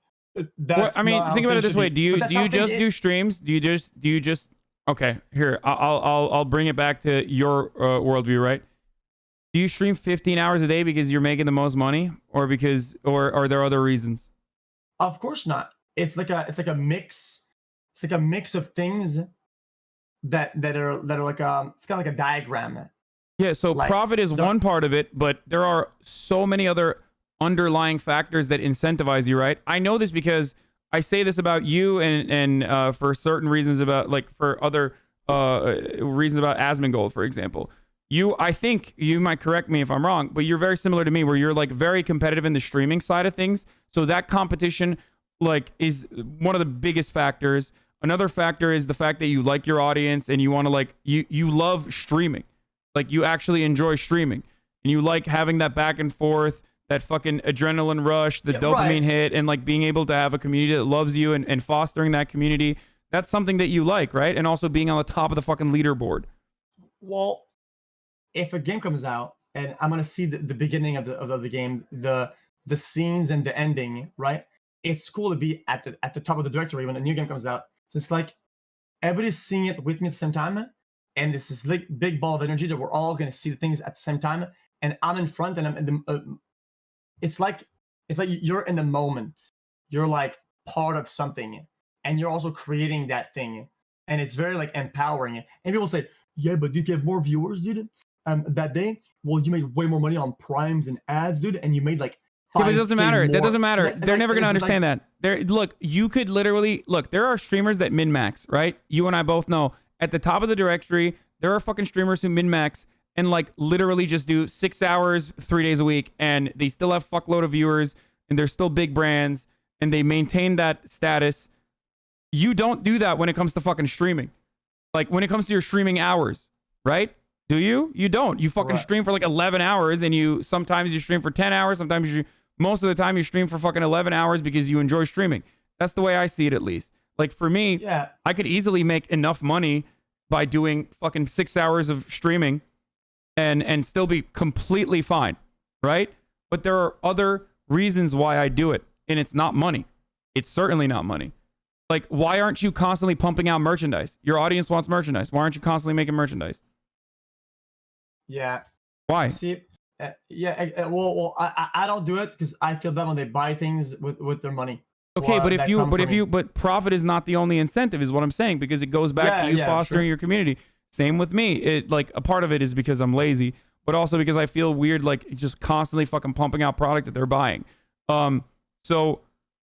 [SPEAKER 2] that's."
[SPEAKER 1] Well, I mean, think about it this way: do you just do streams? Do you just okay? Here, I'll bring it back to your worldview, right? Do you stream 15 hours a day because you're making the most money, or are there other reasons?
[SPEAKER 2] Of course not. It's like a mix. It's like a mix of things that are like it's kind of like a diagram.
[SPEAKER 1] Yeah. So
[SPEAKER 2] like,
[SPEAKER 1] profit is one part of it, but there are so many other underlying factors that incentivize you, right? I know this because I say this about you and for certain reasons about, like, for other reasons about Asmongold, for example. I think you might correct me if I'm wrong, but you're very similar to me, where you're like very competitive in the streaming side of things. So that competition, like, is one of the biggest factors. Another factor is the fact that you like your audience and you want to, like, you love streaming. Like, you actually enjoy streaming and you like having that back and forth, that fucking adrenaline rush, the dopamine hit, and like being able to have a community that loves you and fostering that community. That's something that you like, right? And also being on the top of the fucking leaderboard.
[SPEAKER 2] Well, if a game comes out and I'm gonna see the beginning of the game, the scenes and the ending, right? It's cool to be at the top of the directory when a new game comes out. So it's like everybody's seeing it with me at the same time, and this is like big ball of energy that we're all gonna see the things at the same time. And I'm in front, and I'm in the. It's like you're in the moment. You're like part of something, and you're also creating that thing, and it's very like empowering. And people say, "Yeah, but did you have more viewers, dude? That day? Well, you made way more money on primes and ads, dude, and you made like."
[SPEAKER 1] Yeah, but it doesn't matter. That doesn't matter. They're never gonna understand that. Look, you could literally look. There are streamers that min max, right? You and I both know. At the top of the directory, there are fucking streamers who min max and like literally just do 6 hours, 3 days a week, and they still have fuckload of viewers, and they're still big brands, and they maintain that status. You don't do that when it comes to fucking streaming. Like, when it comes to your streaming hours, right? Do you? You don't. You fucking stream for like 11 hours, and sometimes you stream for 10 hours, sometimes most of the time you stream for fucking 11 hours because you enjoy streaming. That's the way I see it, at least. Like, for me, I could easily make enough money by doing fucking 6 hours of streaming and still be completely fine, right? But there are other reasons why I do it, and it's not money. It's certainly not money. Like, why aren't you constantly pumping out merchandise? Your audience wants merchandise. Why aren't you constantly making merchandise?
[SPEAKER 2] Yeah.
[SPEAKER 1] Why?
[SPEAKER 2] See, well, I don't do it because I feel bad when they buy things with their money.
[SPEAKER 1] Okay, but profit is not the only incentive, is what I'm saying, because it goes back to you fostering your community. Same with me. It, like, a part of it is because I'm lazy, but also because I feel weird, like, just constantly fucking pumping out product that they're buying. So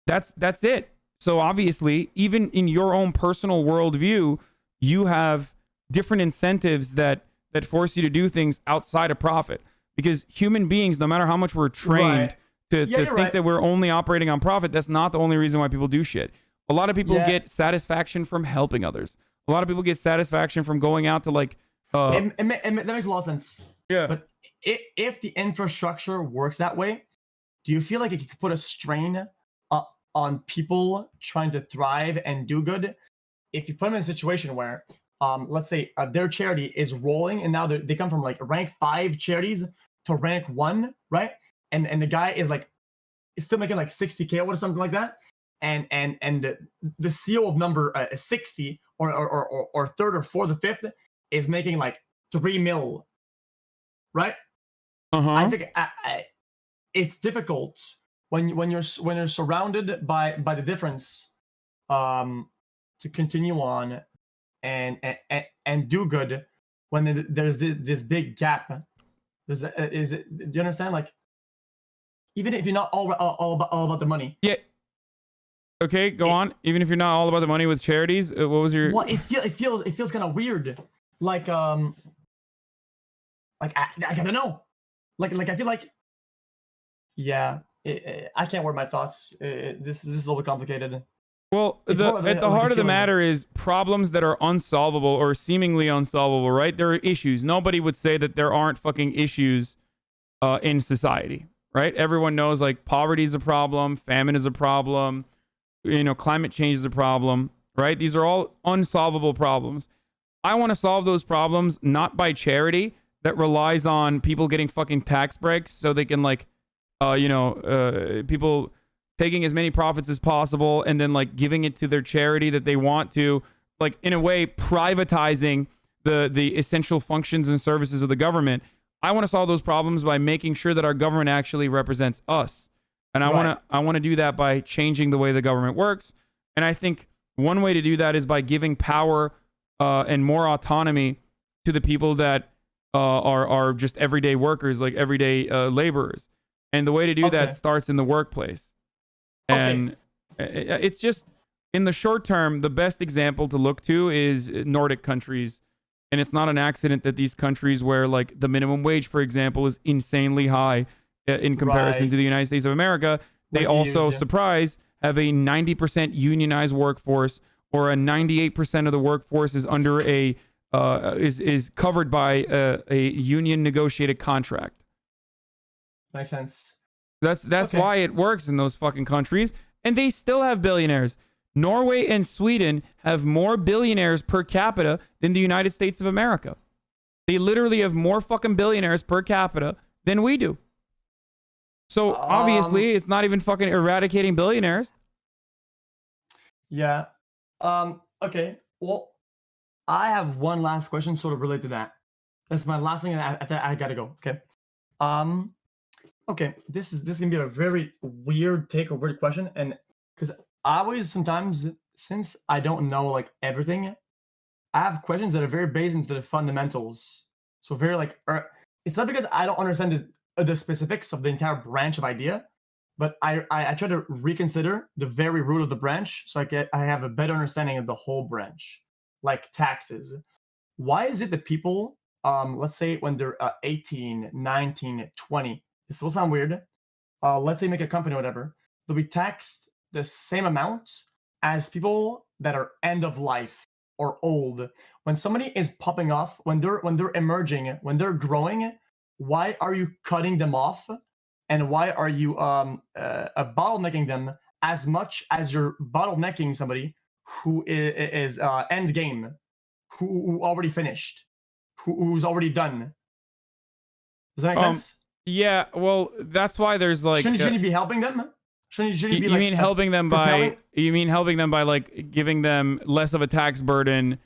[SPEAKER 1] that's it. So obviously, even in your own personal worldview, you have different incentives that force you to do things outside of profit. Because human beings, no matter how much we're trained to think that we're only operating on profit, that's not the only reason why people do shit. A lot of people get satisfaction from helping others. A lot of people get satisfaction from going out to, like...
[SPEAKER 2] that makes a lot of sense.
[SPEAKER 1] Yeah.
[SPEAKER 2] But if the infrastructure works that way, do you feel like it could put a strain on people trying to thrive and do good? If you put them in a situation where, let's say their charity is rolling, and now they come from like rank 5 charities to rank 1, right? And the guy is like, is still making like 60K or something like that, and the CEO of number 60 or third or fourth or fifth is making like 3 mil, right? I think it's difficult when you're surrounded by the difference, to to continue on and do good when there's this big gap? Do you understand? Like, even if you're not all about the money.
[SPEAKER 1] Yeah. Okay, go on. Even if you're not all about the money with charities, what was your?
[SPEAKER 2] Well, it feels kind of weird. Like I don't know. Like I feel like, yeah, I can't word my thoughts. This is a little bit complicated.
[SPEAKER 1] Well, at the heart of the matter is problems that are unsolvable or seemingly unsolvable, right? There are issues. Nobody would say that there aren't fucking issues in society, right? Everyone knows like poverty is a problem, famine is a problem, climate change is a problem, right? These are all unsolvable problems. I want to solve those problems not by charity that relies on people getting fucking tax breaks so they can like, people taking as many profits as possible and then like giving it to their charity that they want to, like in a way privatizing the essential functions and services of the government. I want to solve those problems by making sure that our government actually represents us. And I want to do that by changing the way the government works. And I think one way to do that is by giving power and more autonomy to the people that are just everyday workers, like everyday laborers. And the way to do that starts in the workplace. And it's just, in the short term, the best example to look to is Nordic countries. And it's not an accident that these countries where like the minimum wage, for example, is insanely high in comparison to the United States of America, they also, surprise, have a 90% unionized workforce, or a 98% of the workforce is under is covered by a union negotiated contract.
[SPEAKER 2] Makes sense.
[SPEAKER 1] That's why it works in those fucking countries, and they still have billionaires. Norway and Sweden have more billionaires per capita than the United States of America. They literally have more fucking billionaires per capita than we do. So obviously, it's not even fucking eradicating billionaires.
[SPEAKER 2] Yeah. Okay. Well, I have one last question sort of related to that. That's my last thing. I gotta go. Okay. Okay. This is gonna be a very weird take or weird question, and because I always sometimes, since I don't know like everything, I have questions that are very based into the fundamentals. So very like, it's not because I don't understand the specifics of the entire branch of idea, but I try to reconsider the very root of the branch, so I have a better understanding of the whole branch, like taxes. Why is it that people, let's say when they're 18, 19, 20, this will sound weird, let's say make a company or whatever, they'll be taxed the same amount as people that are end of life or old. When somebody is popping off, when they're emerging, when they're growing, why are you cutting them off? And why are you bottlenecking them as much as you're bottlenecking somebody who is end game, who already finished, who's already done? Does that make sense?
[SPEAKER 1] Yeah, well, that's why there's like...
[SPEAKER 2] Shouldn't you be helping them? Shouldn't you be
[SPEAKER 1] you
[SPEAKER 2] like...
[SPEAKER 1] mean helping them by... You mean helping them by like giving them less of a tax burden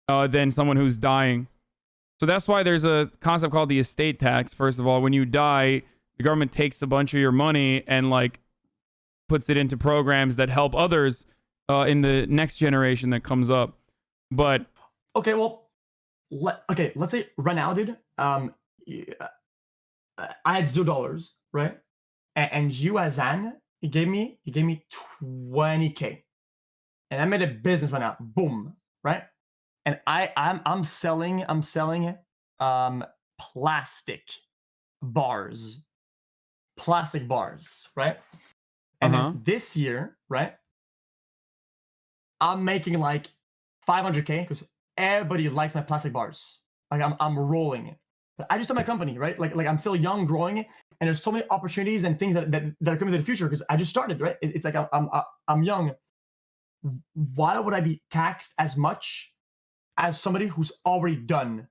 [SPEAKER 1] than someone who's dying? So that's why there's a concept called the estate tax. First of all, when you die, the government takes a bunch of your money and like puts it into programs that help others in the next generation that comes up. But
[SPEAKER 2] okay, well, let's say right now, dude, I had $0, right? And you, Hasan, you gave me 20K, and I made a business right now. Boom, right? And I'm selling plastic bars, right? And then this year, right, I'm making like 500K because everybody likes my plastic bars. Like I'm rolling it. But I just have my company, right? Like I'm still young, growing, and there's so many opportunities and things that are coming to the future because I just started, right? It's like I'm young. Why would I be taxed as much as somebody who's already done,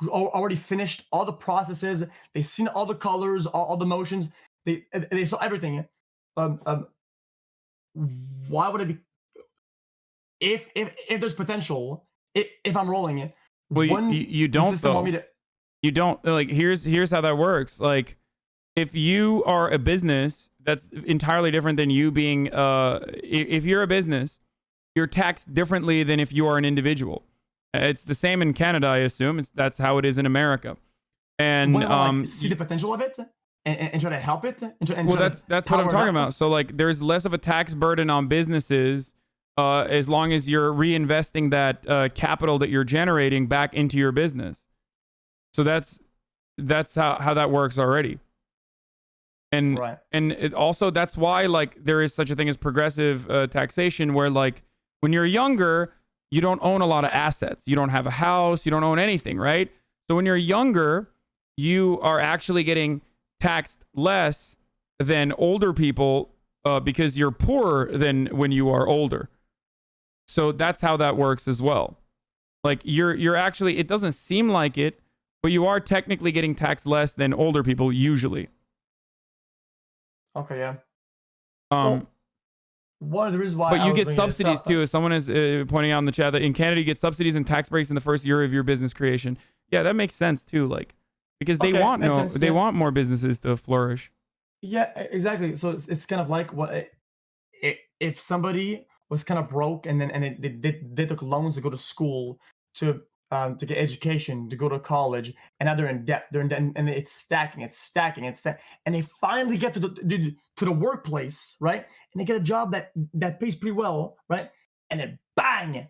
[SPEAKER 2] who already finished all the processes? They've seen all the colors, all the motions. They saw everything. Why would I be? If there's potential, if I'm rolling it,
[SPEAKER 1] well, you don't though. You don't, like, here's how that works. Like, if you are a business, that's entirely different than you being if you're a business you're taxed differently than if you are an individual. It's the same in Canada, I assume. That's how it is in America. And
[SPEAKER 2] like, see the potential of it and try to help it.
[SPEAKER 1] Well, that's what I'm talking about. So like, there's less of a tax burden on businesses as long as you're reinvesting that capital that you're generating back into your business. So that's how that works already. And and it also, that's why like there is such a thing as progressive taxation, where like when you're younger, you don't own a lot of assets. You don't have a house. You don't own anything, right? So when you're younger, you are actually getting taxed less than older people because you're poorer than when you are older. So that's how that works as well. Like you're actually, it doesn't seem like it, but you are technically getting taxed less than older people usually.
[SPEAKER 2] Okay, yeah.
[SPEAKER 1] Well,
[SPEAKER 2] one of the reasons why.
[SPEAKER 1] But you get subsidies too. Someone is pointing out in the chat that in Canada you get subsidies and tax breaks in the first year of your business creation. Yeah, that makes sense too. Like, because they want more businesses to flourish.
[SPEAKER 2] Yeah, exactly. So it's kind of like if somebody was kind of broke and then they took loans to go to school to get education, to go to college, and now they're in debt. And it's stacking, and they finally get to the workplace, right? And they get a job that pays pretty well, right? And then bang,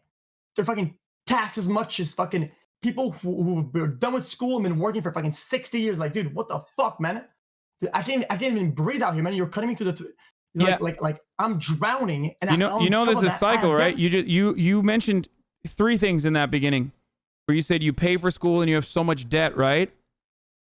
[SPEAKER 2] they're fucking taxed as much as fucking people who've been done with school and been working for fucking 60 years. Like, dude, what the fuck, man? Dude, I can't even breathe out here, man. You're cutting me through the. Like I'm drowning, and
[SPEAKER 1] you know this is a cycle, right? You mentioned 3 things in that beginning, where you said you pay for school and you have so much debt, right?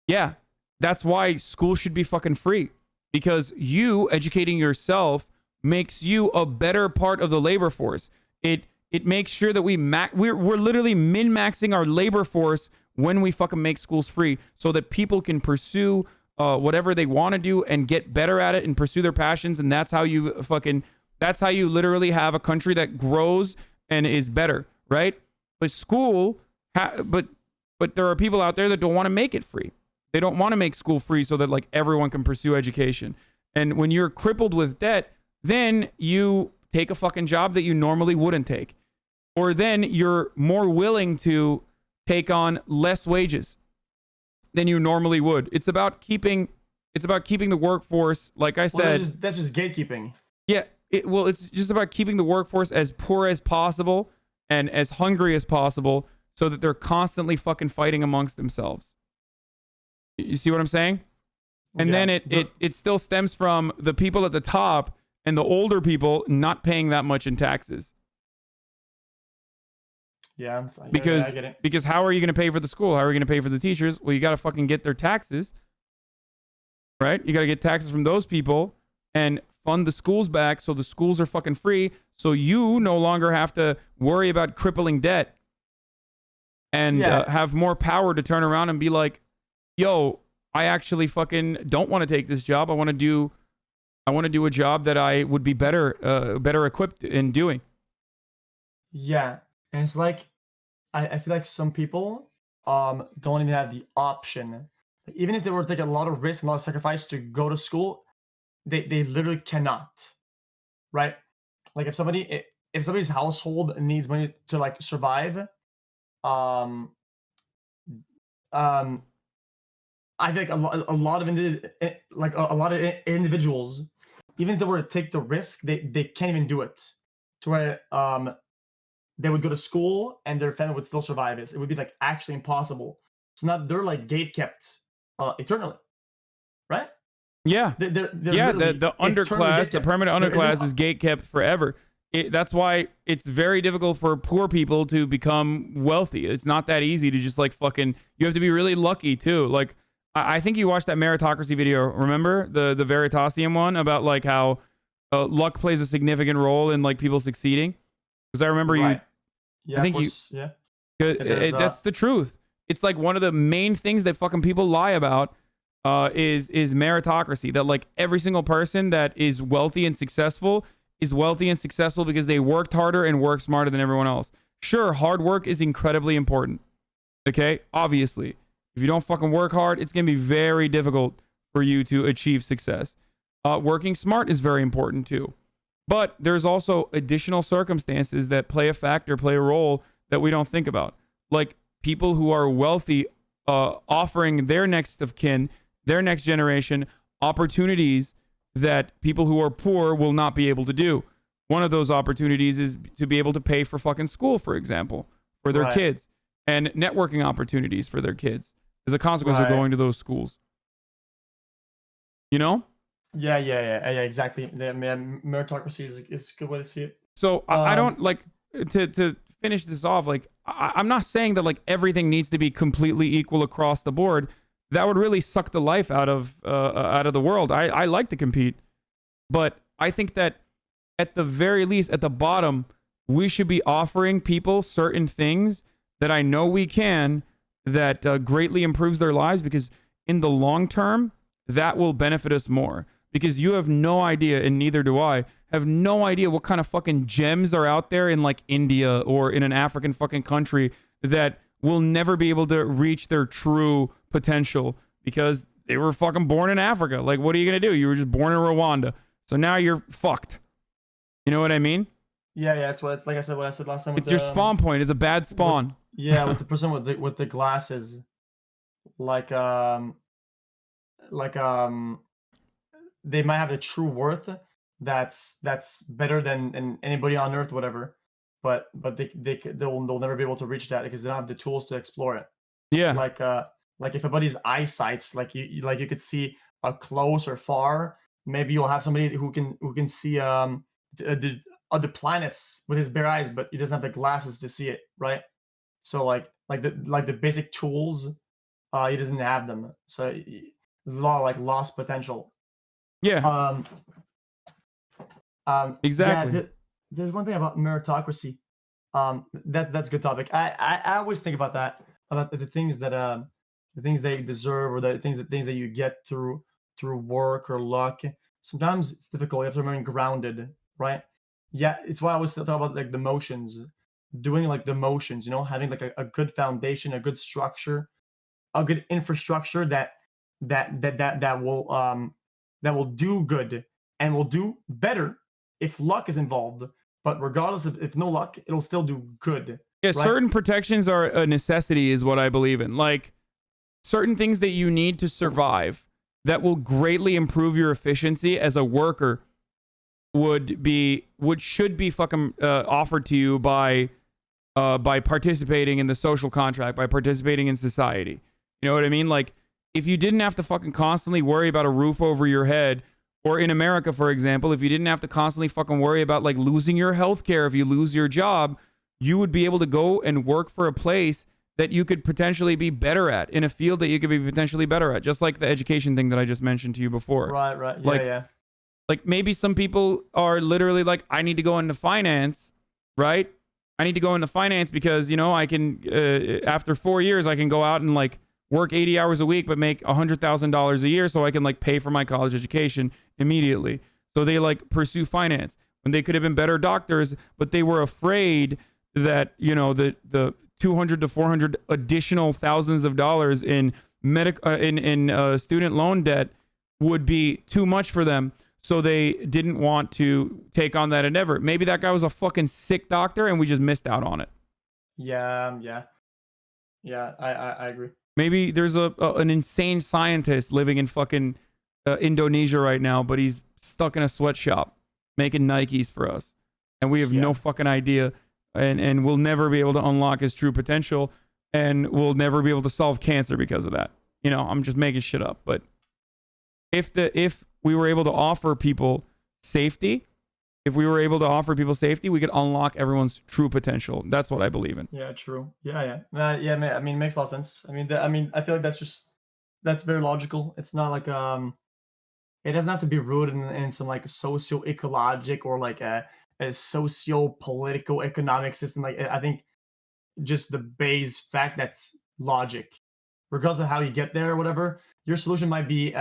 [SPEAKER 1] Yeah, that's why school should be fucking free, because you educating yourself makes you a better part of the labor force. It makes sure that we're literally min-maxing our labor force when we fucking make schools free, so that people can pursue whatever they want to do and get better at it and pursue their passions. And that's how you literally have a country that grows and is better, right? But school, but there are people out there that don't want to make it free. They don't want to make school free so that like everyone can pursue education. And when you're crippled with debt, then you take a fucking job that you normally wouldn't take. Or then you're more willing to take on less wages than you normally would. It's about keeping the workforce, like I said.
[SPEAKER 2] That's just gatekeeping.
[SPEAKER 1] Yeah, it's just about keeping the workforce as poor as possible and as hungry as possible, so that they're constantly fucking fighting amongst themselves. You see what I'm saying? And then it still stems from the people at the top and the older people not paying that much in taxes.
[SPEAKER 2] Yeah, I'm sorry.
[SPEAKER 1] Because
[SPEAKER 2] I get it.
[SPEAKER 1] Because how are you going to pay for the school? How are you going to pay for the teachers? Well, you got to fucking get their taxes, right? You got to get taxes from those people and fund the schools back, so the schools are fucking free, so you no longer have to worry about crippling debt and have more power to turn around and be like, yo, I actually fucking don't want to take this job. I want to do a job that I would be better equipped in doing.
[SPEAKER 2] Yeah. And it's like, I feel like some people don't even have the option. Even if they were to take a lot of risk and a lot of sacrifice to go to school, they literally cannot. Right? Like if somebody's household needs money to like survive, I feel like a lot of individuals, even if they were to take the risk, they can't even do it. To where they would go to school and their family would still survive. It would be like actually impossible. So now they're like gate kept eternally, right?
[SPEAKER 1] Yeah, the underclass, the permanent underclass is gate kept forever. That's why it's very difficult for poor people to become wealthy. It's not that easy to just like fucking. You have to be really lucky too. Like I think you watched that meritocracy video. Remember the Veritasium one about like how luck plays a significant role in like people succeeding. Because I remember you.
[SPEAKER 2] Yeah, I think
[SPEAKER 1] that's the truth. It's like one of the main things that fucking people lie about is meritocracy. That like every single person that is wealthy and successful is wealthy and successful because they worked harder and worked smarter than everyone else. Sure, hard work is incredibly important. Okay, obviously, if you don't fucking work hard, it's gonna be very difficult for you to achieve success. Working smart is very important too. But there's also additional circumstances that play a role that we don't think about. Like people who are wealthy offering their next of kin, their next generation, opportunities that people who are poor will not be able to do. One of those opportunities is to be able to pay for fucking school, for example, for their kids, and networking opportunities for their kids as a consequence of going to those schools. You know?
[SPEAKER 2] Yeah, exactly. The meritocracy is a good way to see it.
[SPEAKER 1] So I don't like to finish this off. Like I'm not saying that like everything needs to be completely equal across the board. That would really suck the life out of the world. I like to compete, but I think that at the very least, at the bottom, we should be offering people certain things that I know we can that greatly improves their lives, because in the long term, that will benefit us more. Because you have no idea, and neither do I, have no idea what kind of fucking gems are out there in like India or in an African fucking country that will never be able to reach their true potential because they were fucking born in Africa. Like, what are you going to do? You were just born in Rwanda. So now you're fucked. You know what I mean?
[SPEAKER 2] Yeah, it's like I said, what I said last time.
[SPEAKER 1] It's your spawn point. It's a bad spawn.
[SPEAKER 2] With the person with the glasses, like they might have a true worth that's better than anybody on earth, whatever. But they'll never be able to reach that because they don't have the tools to explore it.
[SPEAKER 1] Yeah.
[SPEAKER 2] Like if a buddy's eyesight's like you could see close or far, maybe you'll have somebody who can see the other planets with his bare eyes, but he doesn't have the glasses to see it, right? So like the basic tools, he doesn't have them. So a lot of like lost potential.
[SPEAKER 1] Yeah. Exactly.
[SPEAKER 2] Yeah, there's one thing about meritocracy. That's a good topic. I always think about that, about the things that they deserve, or the things that you get through work or luck. Sometimes it's difficult. You have to remain grounded, right? Yeah, it's why I always talk about like the motions, doing like the motions. You know, having like a good foundation, a good structure, a good infrastructure that will do good and will do better if luck is involved. But regardless of if no luck, it'll still do good.
[SPEAKER 1] Yeah,
[SPEAKER 2] right?
[SPEAKER 1] Certain protections are a necessity, is what I believe in. Like certain things that you need to survive that will greatly improve your efficiency as a worker should be fucking offered to you by participating in the social contract, by participating in society. You know what I mean? Like if you didn't have to fucking constantly worry about a roof over your head, or in America, for example, if you didn't have to constantly fucking worry about like losing your health care if you lose your job, you would be able to go and work for a place that you could potentially be better at, in a field that you could be potentially better at, just like the education thing that I just mentioned to you before.
[SPEAKER 2] Right. Yeah.
[SPEAKER 1] Like maybe some people are literally like, I need to go into finance, right? I need to go into finance because, you know, I can, after 4 years, I can go out and like work 80 hours a week, but make $100,000 a year so I can like pay for my college education immediately. So they like pursue finance when they could have been better doctors, but they were afraid that, you know, the 200 to 400 additional thousands of dollars in student loan debt would be too much for them. So they didn't want to take on that endeavor. Maybe that guy was a fucking sick doctor and we just missed out on it.
[SPEAKER 2] Yeah. I agree.
[SPEAKER 1] Maybe there's an insane scientist living in fucking Indonesia right now, but he's stuck in a sweatshop making Nikes for us. And we have no fucking idea. And we'll never be able to unlock his true potential. And we'll never be able to solve cancer because of that. You know, I'm just making shit up. But if we were able to offer people safety, we could unlock everyone's true potential. That's what I believe in.
[SPEAKER 2] Yeah, true. Yeah. Man, I mean, it makes a lot of sense. I mean, I feel like that's very logical. It's not like it doesn't have to be rooted in some like socio-ecologic or like a socio-political economic system. Like I think just the base fact that's logic, regardless of how you get there or whatever. Your solution might be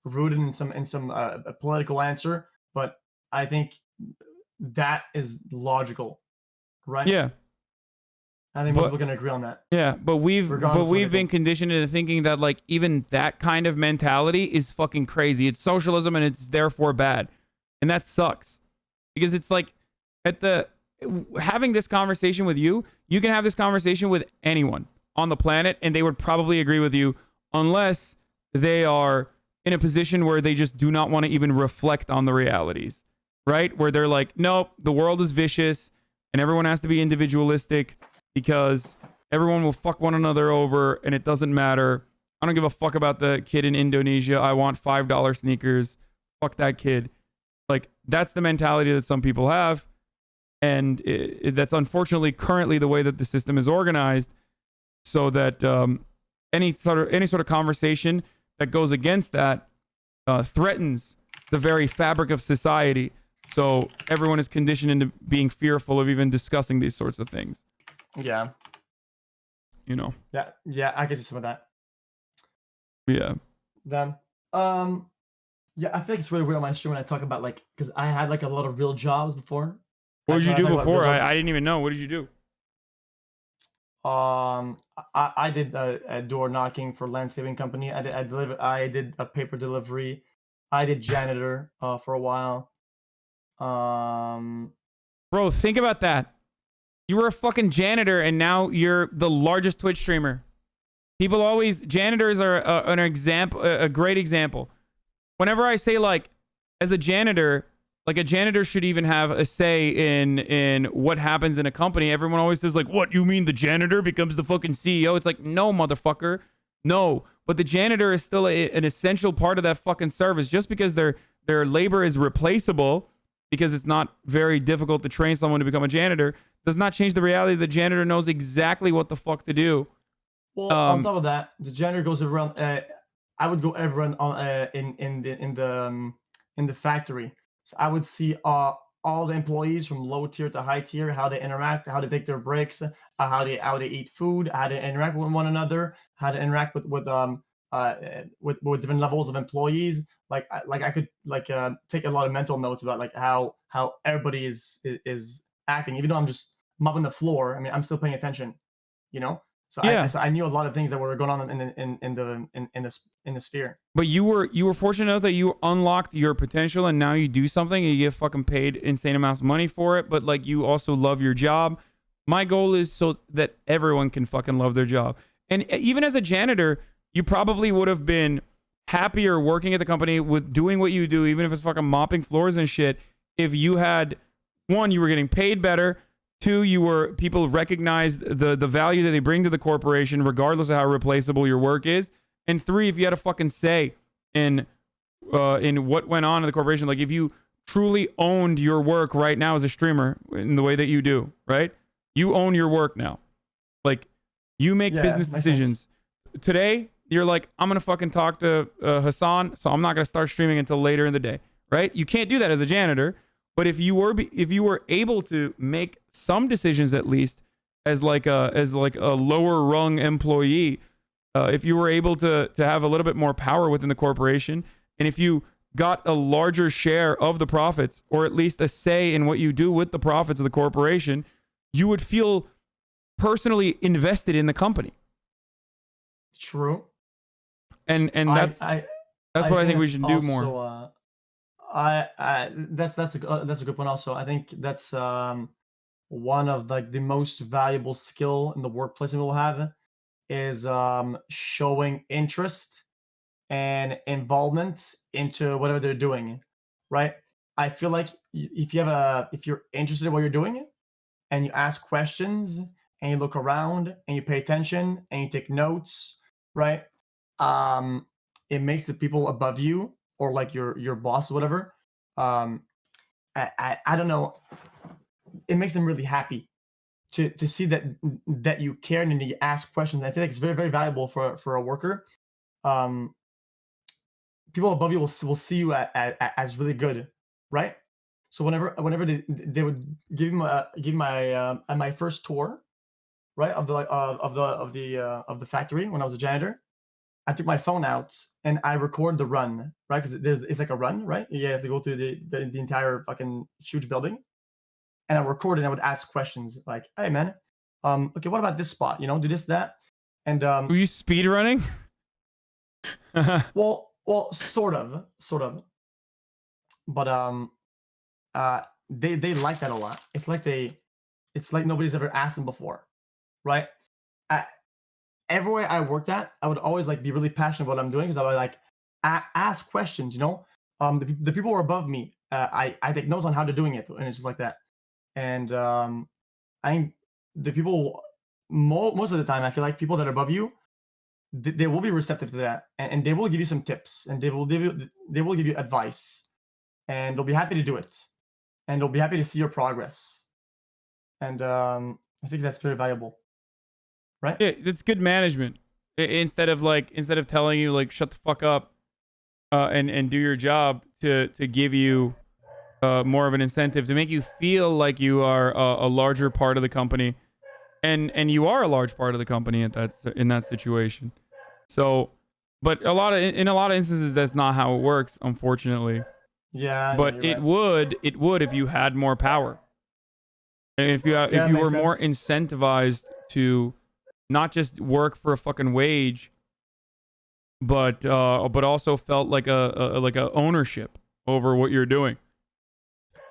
[SPEAKER 2] rooted in some political answer, but I think that is logical, right?
[SPEAKER 1] Yeah.
[SPEAKER 2] I think most people can agree on that.
[SPEAKER 1] Yeah, but we've been conditioned into thinking that like even that kind of mentality is fucking crazy. It's socialism and it's therefore bad. And that sucks. because it's like having this conversation with you can have this conversation with anyone on the planet and they would probably agree with you, unless they are in a position where they just do not want to even reflect on the realities, right? Where they're like, nope, the world is vicious and everyone has to be individualistic because everyone will fuck one another over and it doesn't matter. I don't give a fuck about the kid in Indonesia. I want $5 sneakers. Fuck that kid. Like, that's the mentality that some people have. And that's unfortunately currently the way that the system is organized, so that any sort of conversation that goes against that threatens the very fabric of society. So everyone is conditioned into being fearful of even discussing these sorts of things.
[SPEAKER 2] Yeah.
[SPEAKER 1] You know.
[SPEAKER 2] Yeah, I can see some of that.
[SPEAKER 1] Yeah.
[SPEAKER 2] Then, yeah, I think it's really weird on my stream when I talk about, like, because I had like a lot of real jobs before.
[SPEAKER 1] What did you do before? I didn't even know. What did you do?
[SPEAKER 2] I did a door knocking for a landscaping company. I did a paper delivery. I did janitor for a while.
[SPEAKER 1] Bro, think about that. You were a fucking janitor and now you're the largest Twitch streamer. People always, janitors are an example, a great example. Whenever I say, like, as a janitor, like, a janitor should even have a say in what happens in a company. Everyone always says, like, what, you mean the janitor becomes the fucking CEO? It's like, no, motherfucker. No. But the janitor is still an essential part of that fucking service. Just because their labor is replaceable, because it's not very difficult to train someone to become a janitor, does not change the reality the janitor knows exactly what the fuck to do.
[SPEAKER 2] Well, on top of that, the janitor goes around. I would go everyone on in the factory. So I would see all the employees from low tier to high tier, how they interact, how they take their breaks, how they eat food, how they interact with one another, how to interact with different levels of employees. Like I could take a lot of mental notes about like how everybody is acting, even though I'm just mopping the floor. I mean, I'm still paying attention, you know. So yeah. I knew a lot of things that were going on in the sphere.
[SPEAKER 1] But you were fortunate enough that you unlocked your potential, and now you do something and you get fucking paid insane amounts of money for it. But like, you also love your job. My goal is so that everyone can fucking love their job. And even as a janitor, you probably would have been happier working at the company with doing what you do, even if it's fucking mopping floors and shit, if you had, one, you were getting paid better. Two, people recognized the value that they bring to the corporation, regardless of how replaceable your work is. And three, if you had a fucking say in what went on in the corporation, like if you truly owned your work right now as a streamer in the way that you do, right? You own your work now. Like, you make business decisions. Today, you're like, I'm gonna fucking talk to Hasan, so I'm not gonna start streaming until later in the day, right? You can't do that as a janitor. But if you were able to make some decisions, at least as like a lower rung employee, if you were able to have a little bit more power within the corporation, and if you got a larger share of the profits, or at least a say in what you do with the profits of the corporation, you would feel personally invested in the company.
[SPEAKER 2] True.
[SPEAKER 1] And that's what I think we should do more.
[SPEAKER 2] That's a good point. Also, I think that's one of like the most valuable skill in the workplace that we'll have is showing interest and involvement into whatever they're doing. Right. I feel like if you're interested in what you're doing, and you ask questions and you look around and you pay attention and you take notes, right? It makes the people above you, or like your boss or whatever, I don't know, it makes them really happy to see that you care and you ask questions. I feel like it's very, very valuable for a worker. People above you will see you as really good, right? So whenever they would give my first tour, right, of the factory when I was a janitor, I took my phone out and I record the run, right? Because it's like a run, right? You have to go through the entire fucking huge building, and I recorded and I would ask questions like, "Hey, man, okay, what about this spot? You know, do this, that," and
[SPEAKER 1] were you speed running?
[SPEAKER 2] well, sort of, but they like that a lot. It's like nobody's ever asked them before, right? Everywhere I worked at, I would always like be really passionate about what I'm doing because I would like ask questions. The people who are above me, I take notes on how they're doing it and it's just like that. And I think the people most of the time, I feel like people that are above you, they will be receptive to that, and they will give you some tips, and they will give you advice, and they'll be happy to do it, and they'll be happy to see your progress. And I think that's very valuable. Right?
[SPEAKER 1] Yeah, it's good management. Instead of telling you like shut the fuck up and do your job, to give you more of an incentive to make you feel like you are a larger part of the company, and you are a large part of the company in that situation. So, but in a lot of instances that's not how it works, unfortunately.
[SPEAKER 2] Yeah.
[SPEAKER 1] But it would if you had more power, and if you were more incentivized to not just work for a fucking wage, but also felt like a ownership over what you're doing.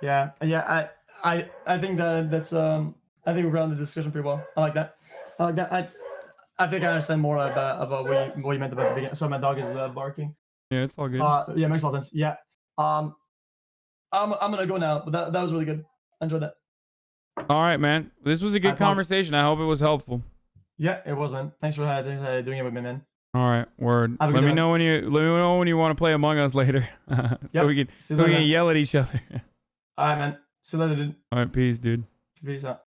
[SPEAKER 2] Yeah. I think that's I think we round the discussion pretty well. I like that. I think I understand more about what you meant about the beginning. So my dog is barking.
[SPEAKER 1] Yeah, it's all good.
[SPEAKER 2] Yeah, makes a lot of sense. Yeah. I'm gonna go now, but that was really good. I enjoyed that.
[SPEAKER 1] All right, man. This was a good conversation. I hope it was helpful.
[SPEAKER 2] Yeah, it was, man. Thanks for doing it with me, man.
[SPEAKER 1] All right, word. Let me know when you want to play Among Us later, so we can yell at each other.
[SPEAKER 2] All right, man. See you later, dude.
[SPEAKER 1] All right, peace, dude.
[SPEAKER 2] Peace out.